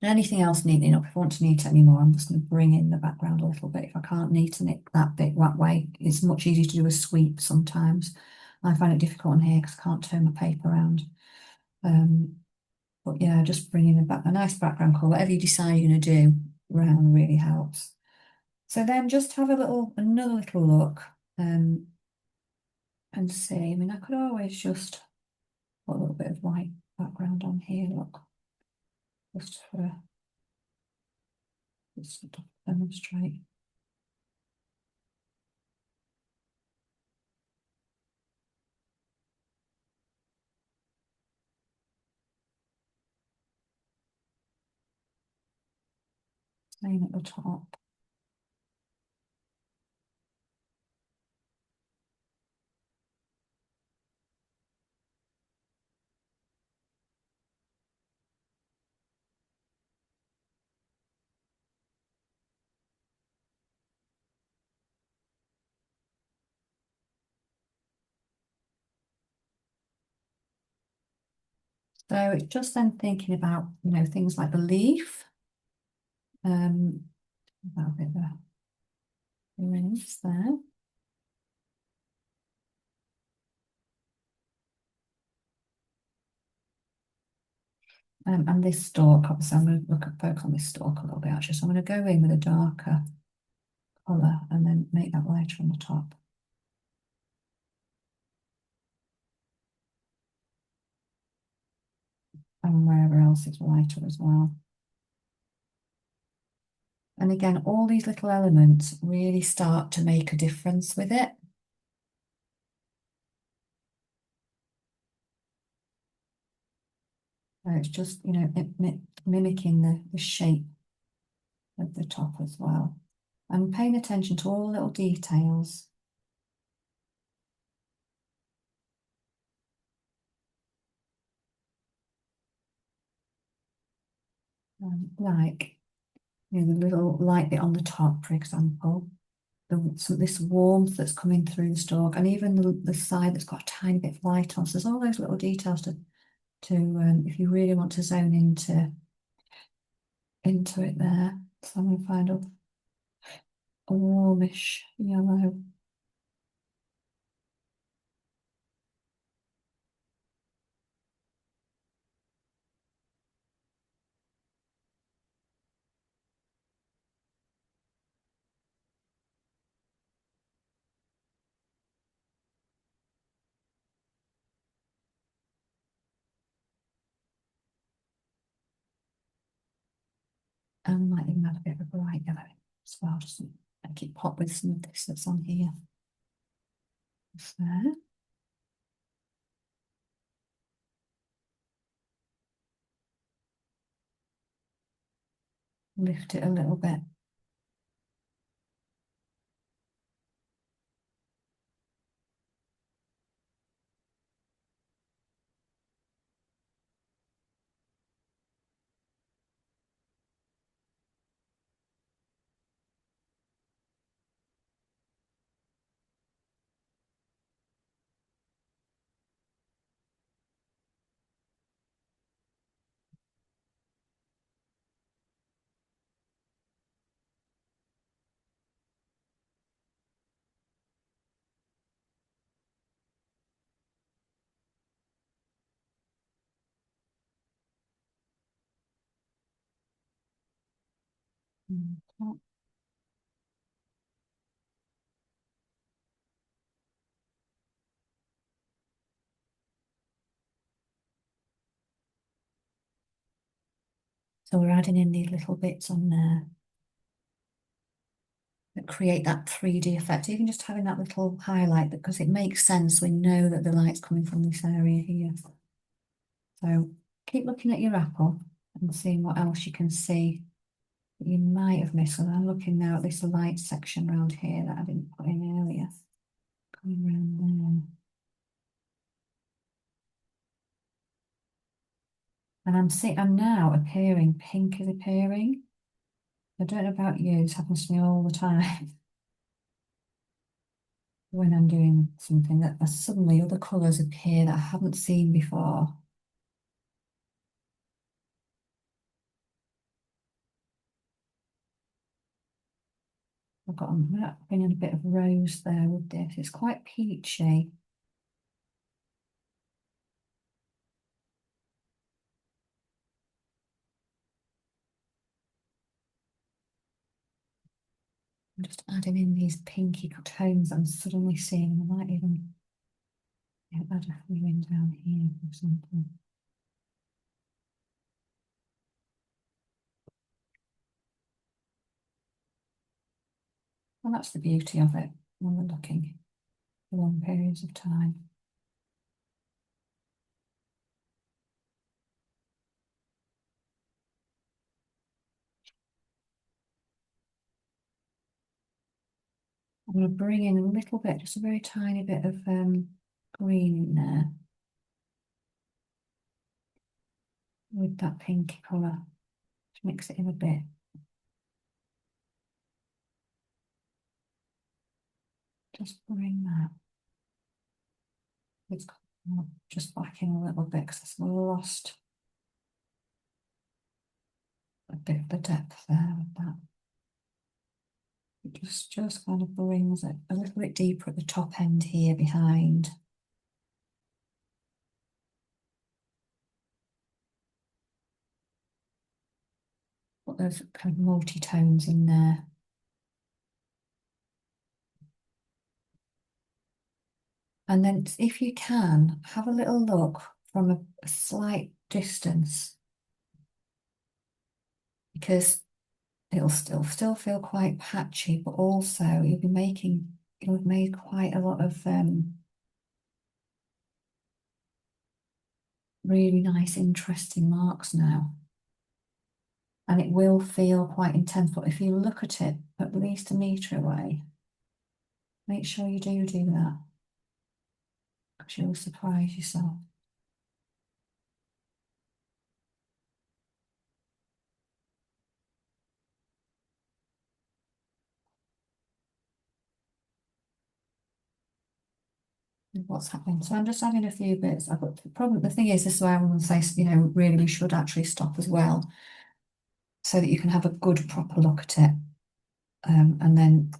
And anything else neatening up, if I want to neaten it anymore, I'm just going to bring in the background a little bit. If I can't neaten it that bit that way, it's much easier to do a sweep sometimes. I find it difficult on here because I can't turn my paper around. But yeah, just bringing a nice background colour, whatever you decide you're going to do, round really helps. So then just have another little look and see. I mean, I could always just put a little bit of white background on here, look, just to demonstrate. Same at the top. So it's just then thinking about, things like the leaf. About a bit of a rinse there. And this stalk, obviously, I'm going to focus on this stalk a little bit actually. So I'm going to go in with a darker colour and then make that lighter on the top. And wherever else it's lighter as well. And again, all these little elements really start to make a difference with it. It's just, mimicking the shape of the top as well. And paying attention to all the little details. Like, the little light bit on the top, for example. This warmth that's coming through the stalk, and even the side that's got a tiny bit of light on. So there's all those little details to if you really want to zone into it there. So I'm going to find a warmish yellow. And I might even add a bit of a bright yellow as well, just to make it pop with some of this that's on here. Just there. Lift it a little bit. Mm. So we're adding in these little bits on there that create that 3D effect. Even just having that little highlight, because it makes sense. We know that the light's coming from this area here. So keep looking at your apple and seeing what else you can see that you might have missed. And I'm looking now at this light section around here that I didn't put in earlier. Coming around there. And I'm now appearing, pink is appearing. I don't know about you, this happens to me all the time. When I'm doing something that suddenly other colours appear that I haven't seen before. I'm putting in a bit of rose there with this. It's quite peachy. I'm just adding in these pinky tones I'm suddenly seeing. I might even add a few in down here, for example. Well, that's the beauty of it when we're looking for long periods of time. I'm going to bring in a little bit, just a very tiny bit of green in there with that pinky colour. Just mix it in a bit. Just bring that. It's just back in a little bit because I've lost a bit of the depth there with that. It just kind of brings it a little bit deeper at the top end here behind. Put those kind of multi-tones in there. And then if you can, have a little look from a slight distance, because it'll still feel quite patchy, but also you'll have made quite a lot of really nice, interesting marks now. And it will feel quite intense, but if you look at it at least a metre away, make sure you do that, because you'll surprise yourself. With what's happening. So I'm just adding a few bits. I've got the thing is, this is why I want to say, really we should actually stop as well, so that you can have a good proper look at it, and then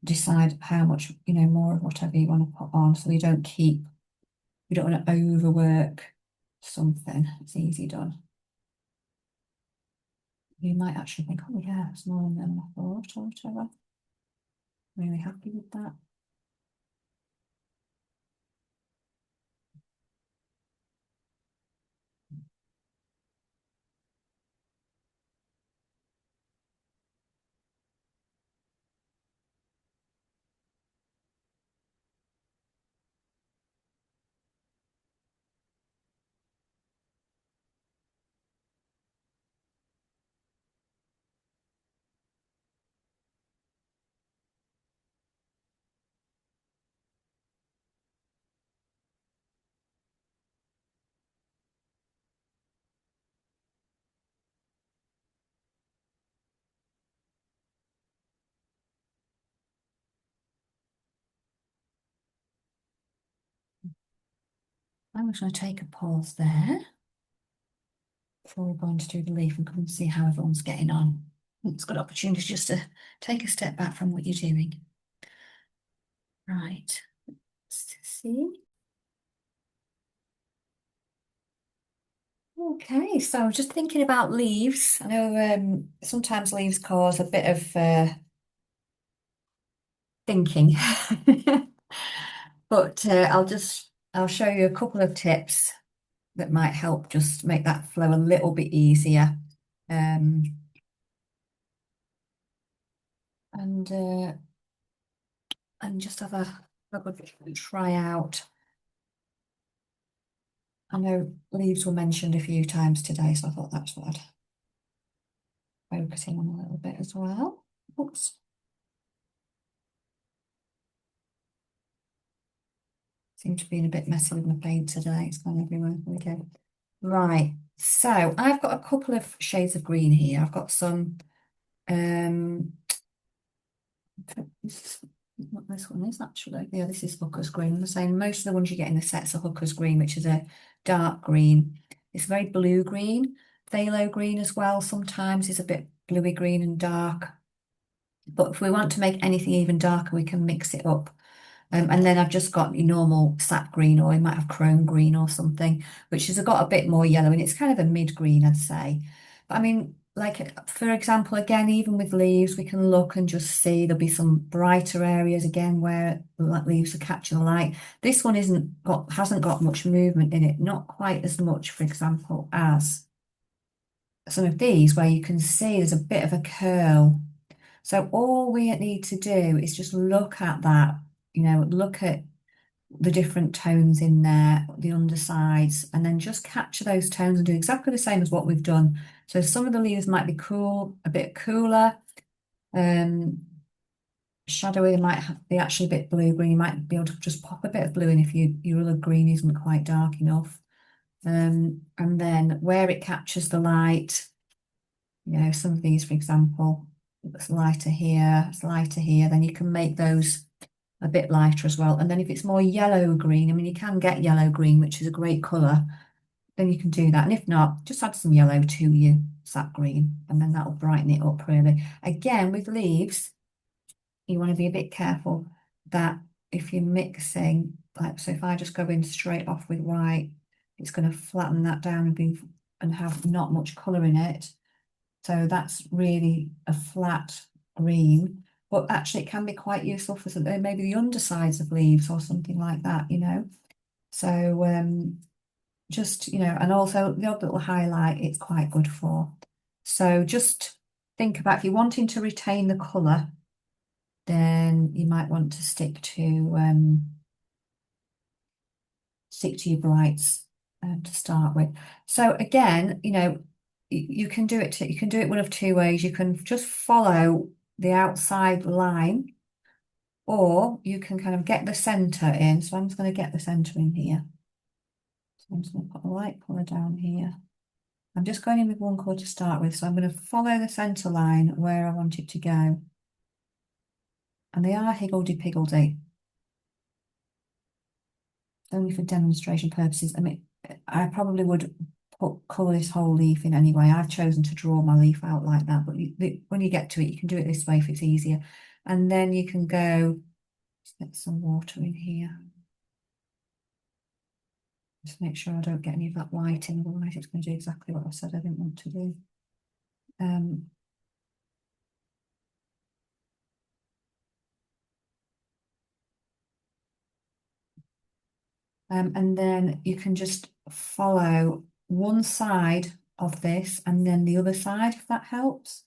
decide how much, more of whatever you want to put on, so you don't want to overwork something. It's easy done. You might actually think, oh yeah, it's more than I thought or whatever. Really happy with that. I'm just going to take a pause there before we're going to do the leaf and come and see how everyone's getting on. It's a good opportunity just to take a step back from what you're doing. Right, let's see. Okay, so I was just thinking about leaves. I know sometimes leaves cause a bit of thinking, but I'll show you a couple of tips that might help just make that flow a little bit easier. Um, and uh, and just have a good try out. I know leaves were mentioned a few times today, so I thought that's what I'd focus in on a little bit as well. Oops, seem to be a bit messy with my paint today. It's gone everywhere. There we go. Right, so I've got a couple of shades of green here. I've got some this is what this one is actually. Yeah, this is Hooker's Green. I'm saying most of the ones you get in the sets are Hooker's Green, which is a dark green. It's very blue green. Phthalo green as well sometimes is a bit bluey green and dark. But if we want to make anything even darker, we can mix it up. And then I've just got your normal sap green, or you might have chrome green or something, which has got a bit more yellow, and it's kind of a mid green, I'd say. But I mean, like for example, again, even with leaves, we can look and just see there'll be some brighter areas again where the leaves are catching the light. This one hasn't got much movement in it, not quite as much, for example, as some of these where you can see there's a bit of a curl. So all we need to do is just look at that, look at the different tones in there, the undersides, and then just capture those tones and do exactly the same as what we've done. So some of the leaves might be cool, a bit cooler, um, shadowy, be actually a bit blue-green. You might be able to just pop a bit of blue in if your other green isn't quite dark enough. And then where it captures the light, some of these, for example, it's lighter here, it's lighter here, then you can make those a bit lighter as well. And then if it's more yellow green, I mean, you can get yellow green, which is a great colour, then you can do that. And if not, just add some yellow to your sap green, and then that'll brighten it up really. Again, with leaves, you want to be a bit careful that if you're mixing, like, so if I just go in straight off with white, it's going to flatten that down and have not much colour in it. So that's really a flat green, but actually it can be quite useful for maybe the undersides of leaves or something like that. So just, and also the odd little highlight it's quite good for. So just think about if you're wanting to retain the colour, then you might want to stick to your brights to start with. So again, you can do it one of two ways. You can just follow the outside line, or you can kind of get the center in. So I'm just going to get the center in here. So I'm just going to put a light colour down here. I'm just going in with one colour to start with. So I'm going to follow the center line where I want it to go. And they are higgledy-piggledy. Only for demonstration purposes. I mean, I probably would colour this whole leaf in anyway. I've chosen to draw my leaf out like that, but when you get to it, you can do it this way if it's easier. And then you can go, let's get some water in here. Just make sure I don't get any of that white in, otherwise it's going to do exactly what I said I didn't want to do. Um, and then you can just follow one side of this and then the other side, if that helps.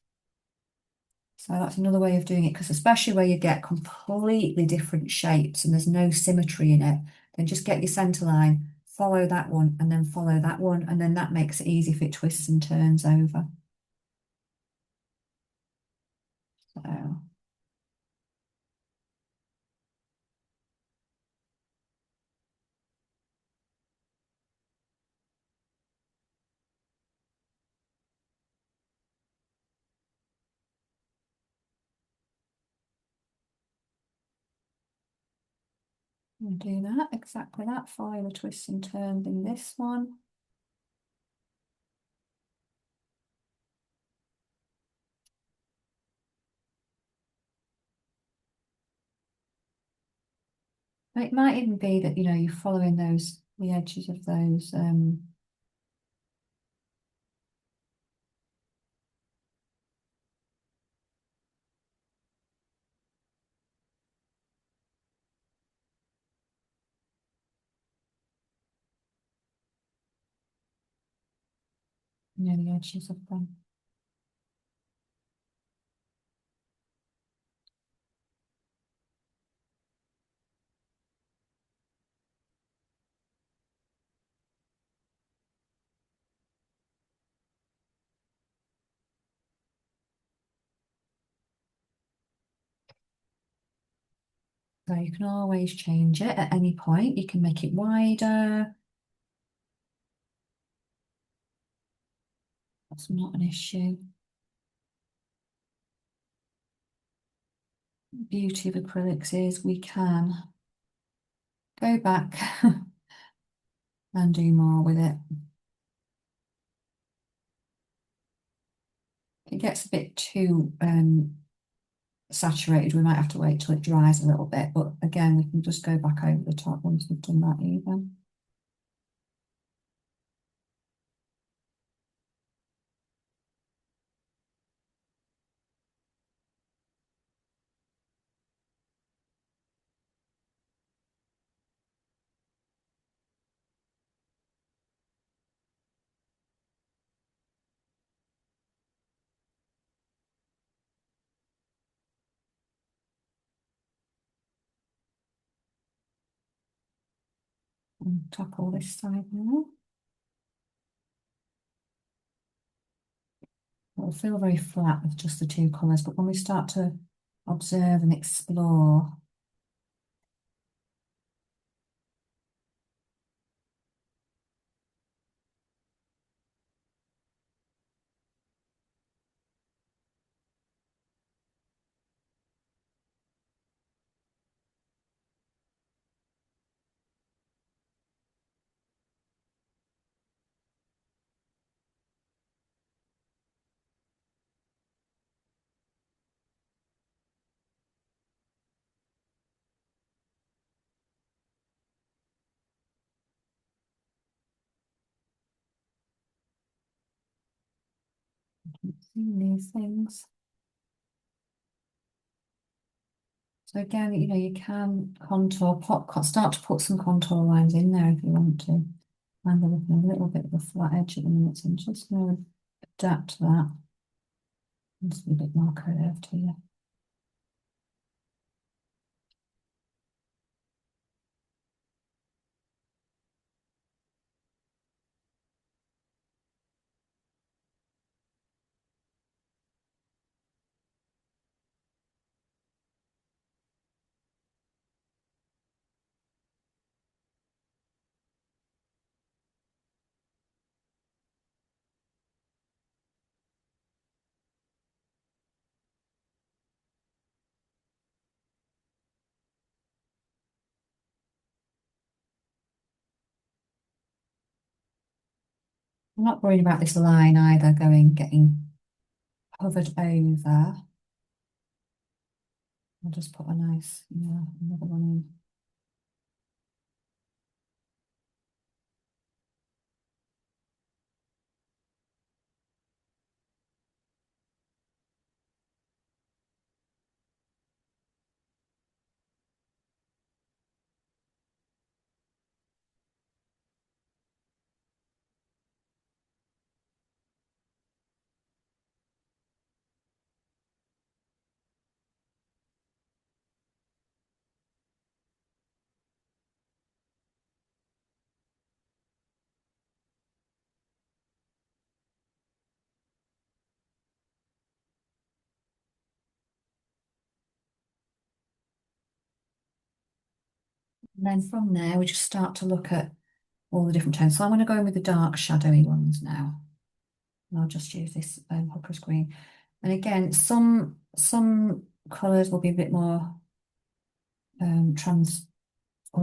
So that's another way of doing it, because especially where you get completely different shapes and there's no symmetry in it, then just get your centre line, follow that one, and then follow that one, and then that makes it easy if it twists and turns over. So, I'll do that, exactly that, follow the twists and turns in this one. And it might even be that, you're following the edges of those, the edges of them. So you can always change it at any point. You can make it wider. That's not an issue. Beauty of acrylics is we can go back and do more with it. If it gets a bit too saturated, we might have to wait till it dries a little bit, but again, we can just go back over the top once we've done that even. And tackle this side now. It'll feel very flat with just the two colours, but when we start to observe and explore, seeing these things. So again, you can start to put some contour lines in there if you want to. I'm looking a little bit of a flat edge at the minute, so I'm just going to adapt that. Just a bit more curved here. I'm not worried about this line either, getting covered over. I'll just put a nice, another one in. And then from there, we just start to look at all the different tones. So I'm going to go in with the dark shadowy ones now. And I'll just use this Hooker's green. And again, some colours will be a bit more transformed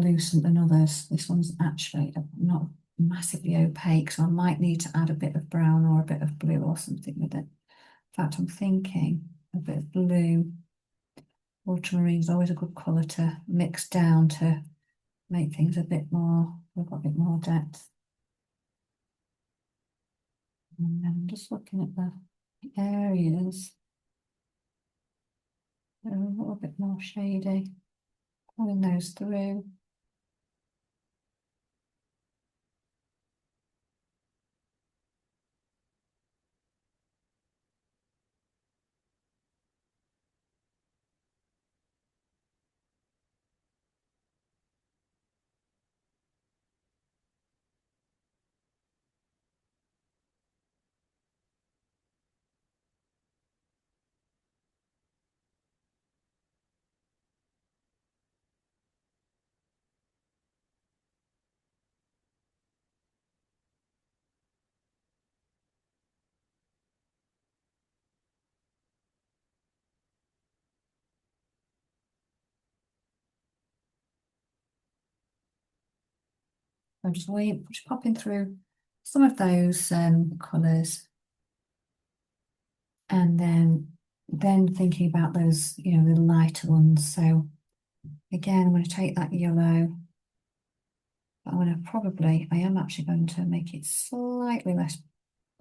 lucent than others. This one's actually not massively opaque, so I might need to add a bit of brown or a bit of blue or something with it. In fact, I'm thinking a bit of blue. Ultramarine is always a good colour to mix down to make things a bit more, we've got a bit more depth. And then I'm just looking at the areas that are a little bit more shady, pulling those through. I'm just popping through some of those colours, and then thinking about those, the lighter ones. So again, I'm going to take that yellow, but I am actually going to make it slightly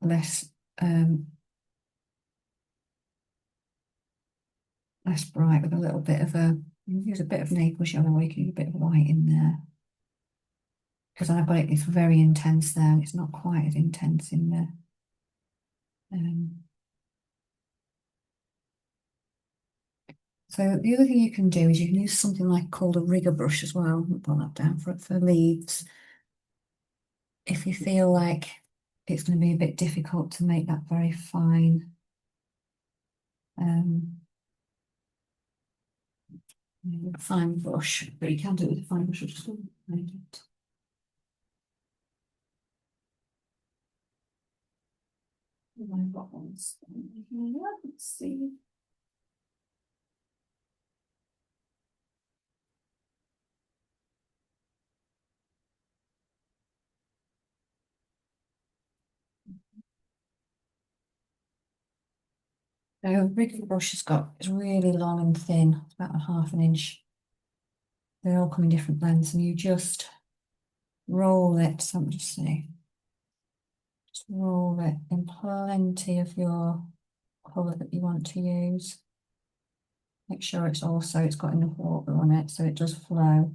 less um, less bright with a little bit of use a bit of Naples yellow, or you can use a bit of white in there. Because I've got it's very intense there, and it's not quite as intense in there. So the other thing you can do is you can use something like called a rigger brush as well. I'll put that down for leaves. If you feel like it's going to be a bit difficult to make that very fine, fine brush, but you can do it with a fine brush. Just find it. My bottles. Let's see. So rigger brush is really long and thin, it's about a half an inch. They all come in different lengths, and you just roll it. So I'm just say, just roll it in plenty of your colour that you want to use. Make sure it's got enough water on it so it does flow.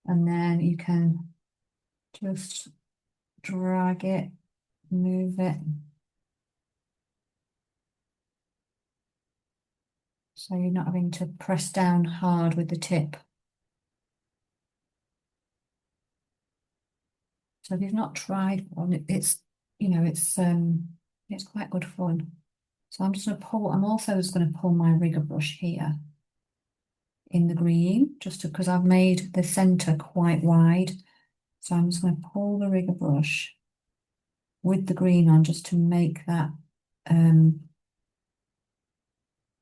And then you can just drag it, move it. So you're not having to press down hard with the tip. So if you've not tried one, it's quite good fun. So I'm also just going to pull my rigger brush here in the green, just because I've made the centre quite wide. So I'm just going to pull the rigger brush with the green on just to make that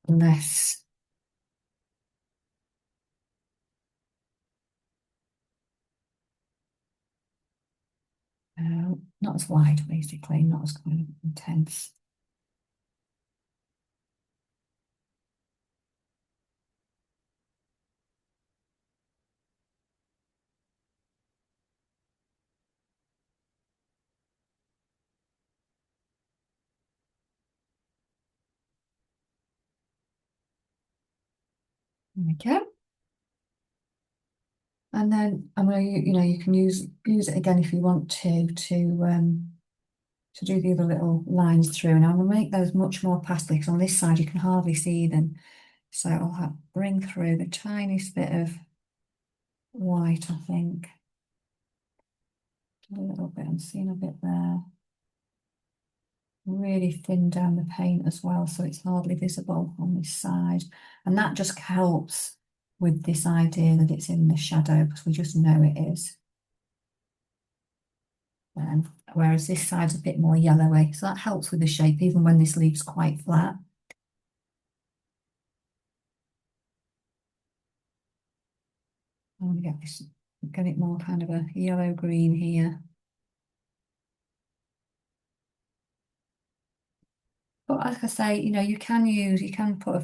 less not as wide, basically, not as kind of intense. There we go. And then I'm going to, you can use it again if you want to do the other little lines through. And I'm going to make those much more pastel because on this side you can hardly see them. So I'll bring through the tiniest bit of white, I think. A little bit, I'm seeing a bit there. Really thin down the paint as well, so it's hardly visible on this side. And that just helps with this idea that it's in the shadow, because we just know it is. Whereas this side's a bit more yellowy, so that helps with the shape, even when this leaves quite flat. want to get this, get it more kind of a yellow green here. But like I say, you can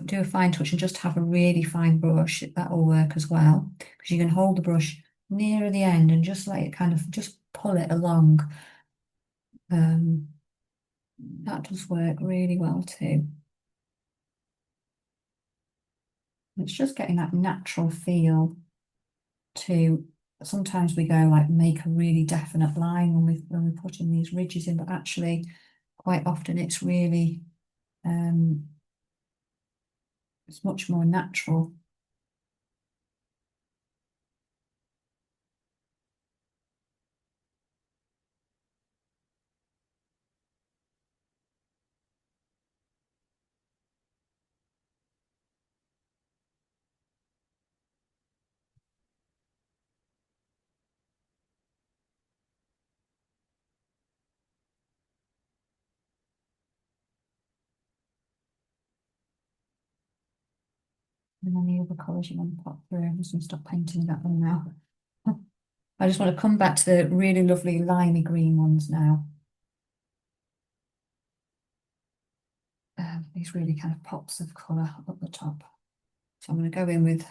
do a fine touch and just have a really fine brush. That'll work as well. Because you can hold the brush nearer the end and just let it kind of just pull it along. That does work really well too. It's just getting that natural feel to, sometimes we go like make a really definite line when we're putting these ridges in, but actually quite often it's really it's much more natural. And then the other colours you want to pop through. I'm just going to stop painting that one now. I just want to come back to the really lovely limey green ones now. These really kind of pops of colour up the top. So I'm going to go in with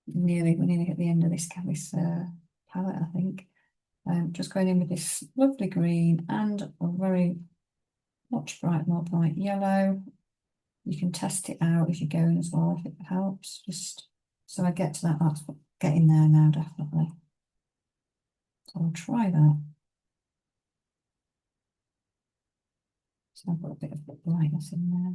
we're nearly at the end of this palette, I think. Just going in with this lovely green and a very more bright yellow. You can test it out as you go in as well if it helps. Just so I get to that, that's getting there now, definitely. So I'll try that. So I've got a bit of brightness in there.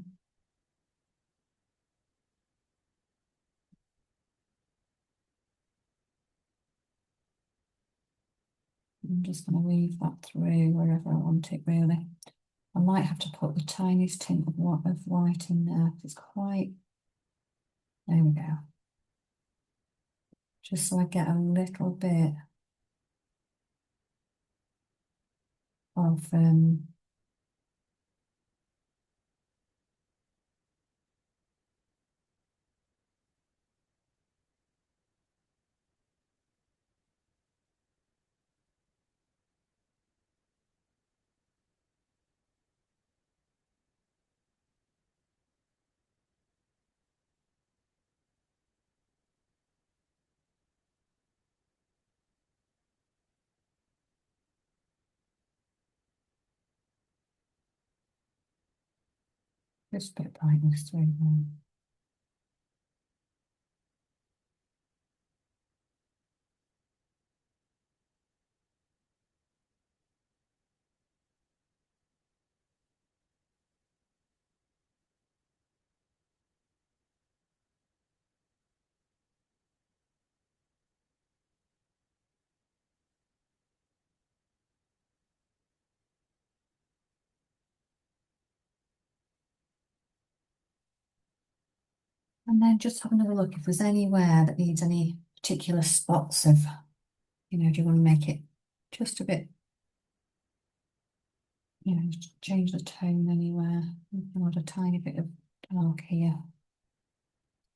I'm just going to weave that through wherever I want it, really. I might have to put the tiniest tint of white in there. It's quite, there we go. Just so I get a little bit of just a bit of brightness through there. And then just have another look if there's anywhere that needs any particular spots of, do you want to make it just a bit, change the tone anywhere. You can add a tiny bit of dark here.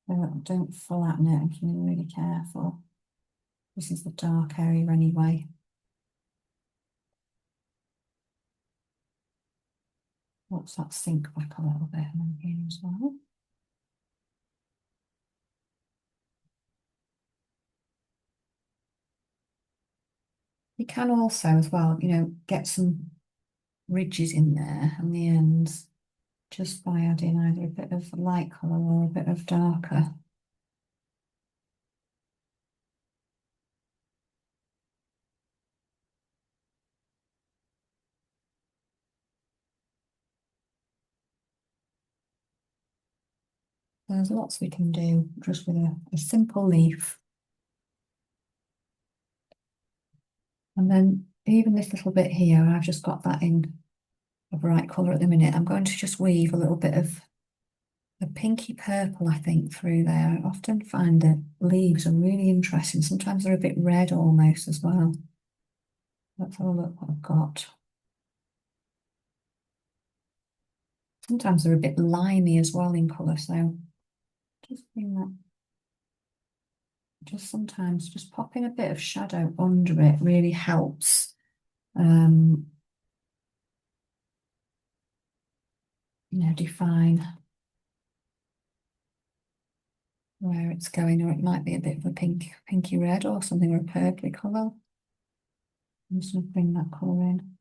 Don't flatten it, I'm being really careful. This is the dark area anyway. Let's that sink back a little bit and then here as well. You can also as well, get some ridges in there on the ends just by adding either a bit of light colour or a bit of darker. There's lots we can do just with a simple leaf. And then even this little bit here, I've just got that in a bright colour at the minute. I'm going to just weave a little bit of a pinky purple, I think, through there. I often find that leaves are really interesting. Sometimes they're a bit red almost as well. Let's have a look what I've got. Sometimes they're a bit limey as well in colour, so just bring that. just sometimes just popping a bit of shadow under it really helps. Um, define where it's going, or it might be a bit of a pinky red or something, or a purpley colour. I'm just going to bring that colour in.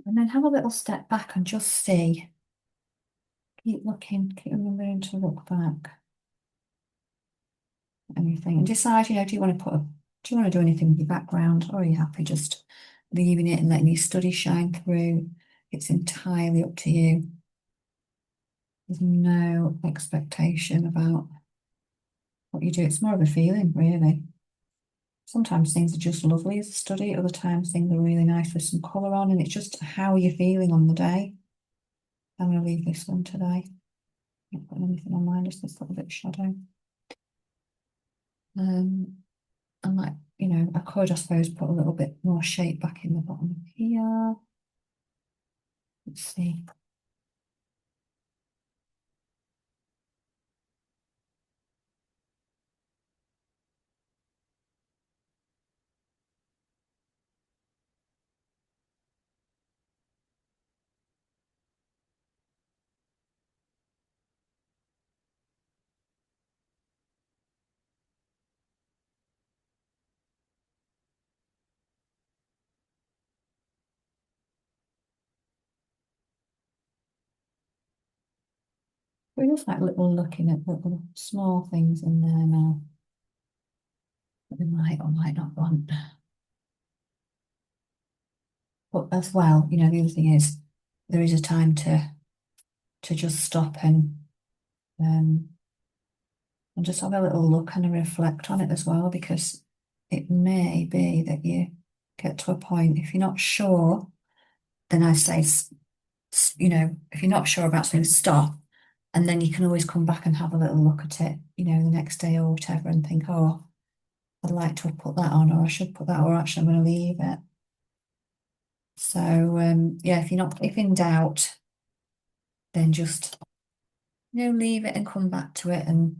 And then have a little step back and just see. Keep looking, keep remembering to look back at anything and decide, do you want to do you want to do anything with your background, or are you happy just leaving it and letting your study shine through? It's entirely up to you. There's no expectation about what you do. It's more of a feeling, really. Sometimes things are just lovely as a study, other times things are really nice with some colour on, and it's just how you're feeling on the day. I'm going to leave this one today. Not putting anything on mine, just this little bit of shadow. I might, I could, I suppose, put a little bit more shape back in the bottom of here. Let's see. We're just like looking at little small things in there now that we might or might not want. But as well, the other thing is there is a time to just stop um and just have a little look and a reflect on it as well, because it may be that you get to a point, if you're not sure, then I say, if you're not sure about something, stop. And then you can always come back and have a little look at it, the next day or whatever, and think, oh, I'd like to have put that on, or I should put that, or actually I'm going to leave it. So yeah, if in doubt, then just leave it and come back to it, and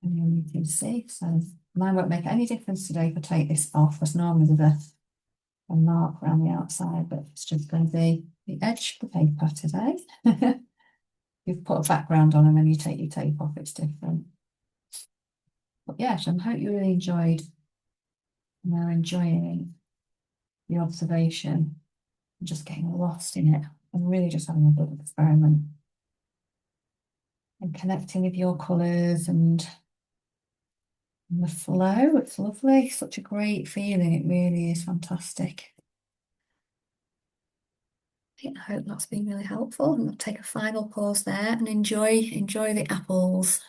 you can see. So mine won't make any difference today if I take this off, as normally there's a mark around the outside, but it's just going to be the edge of the paper today. You've put a background on and then you take your tape off, it's different. But yeah, so I hope you really enjoyed and are enjoying the observation and just getting lost in it and really just having a good experiment and connecting with your colours and the flow. It's lovely, such a great feeling. It really is fantastic. I hope that's been really helpful. And I'll take a final pause there and enjoy the apples.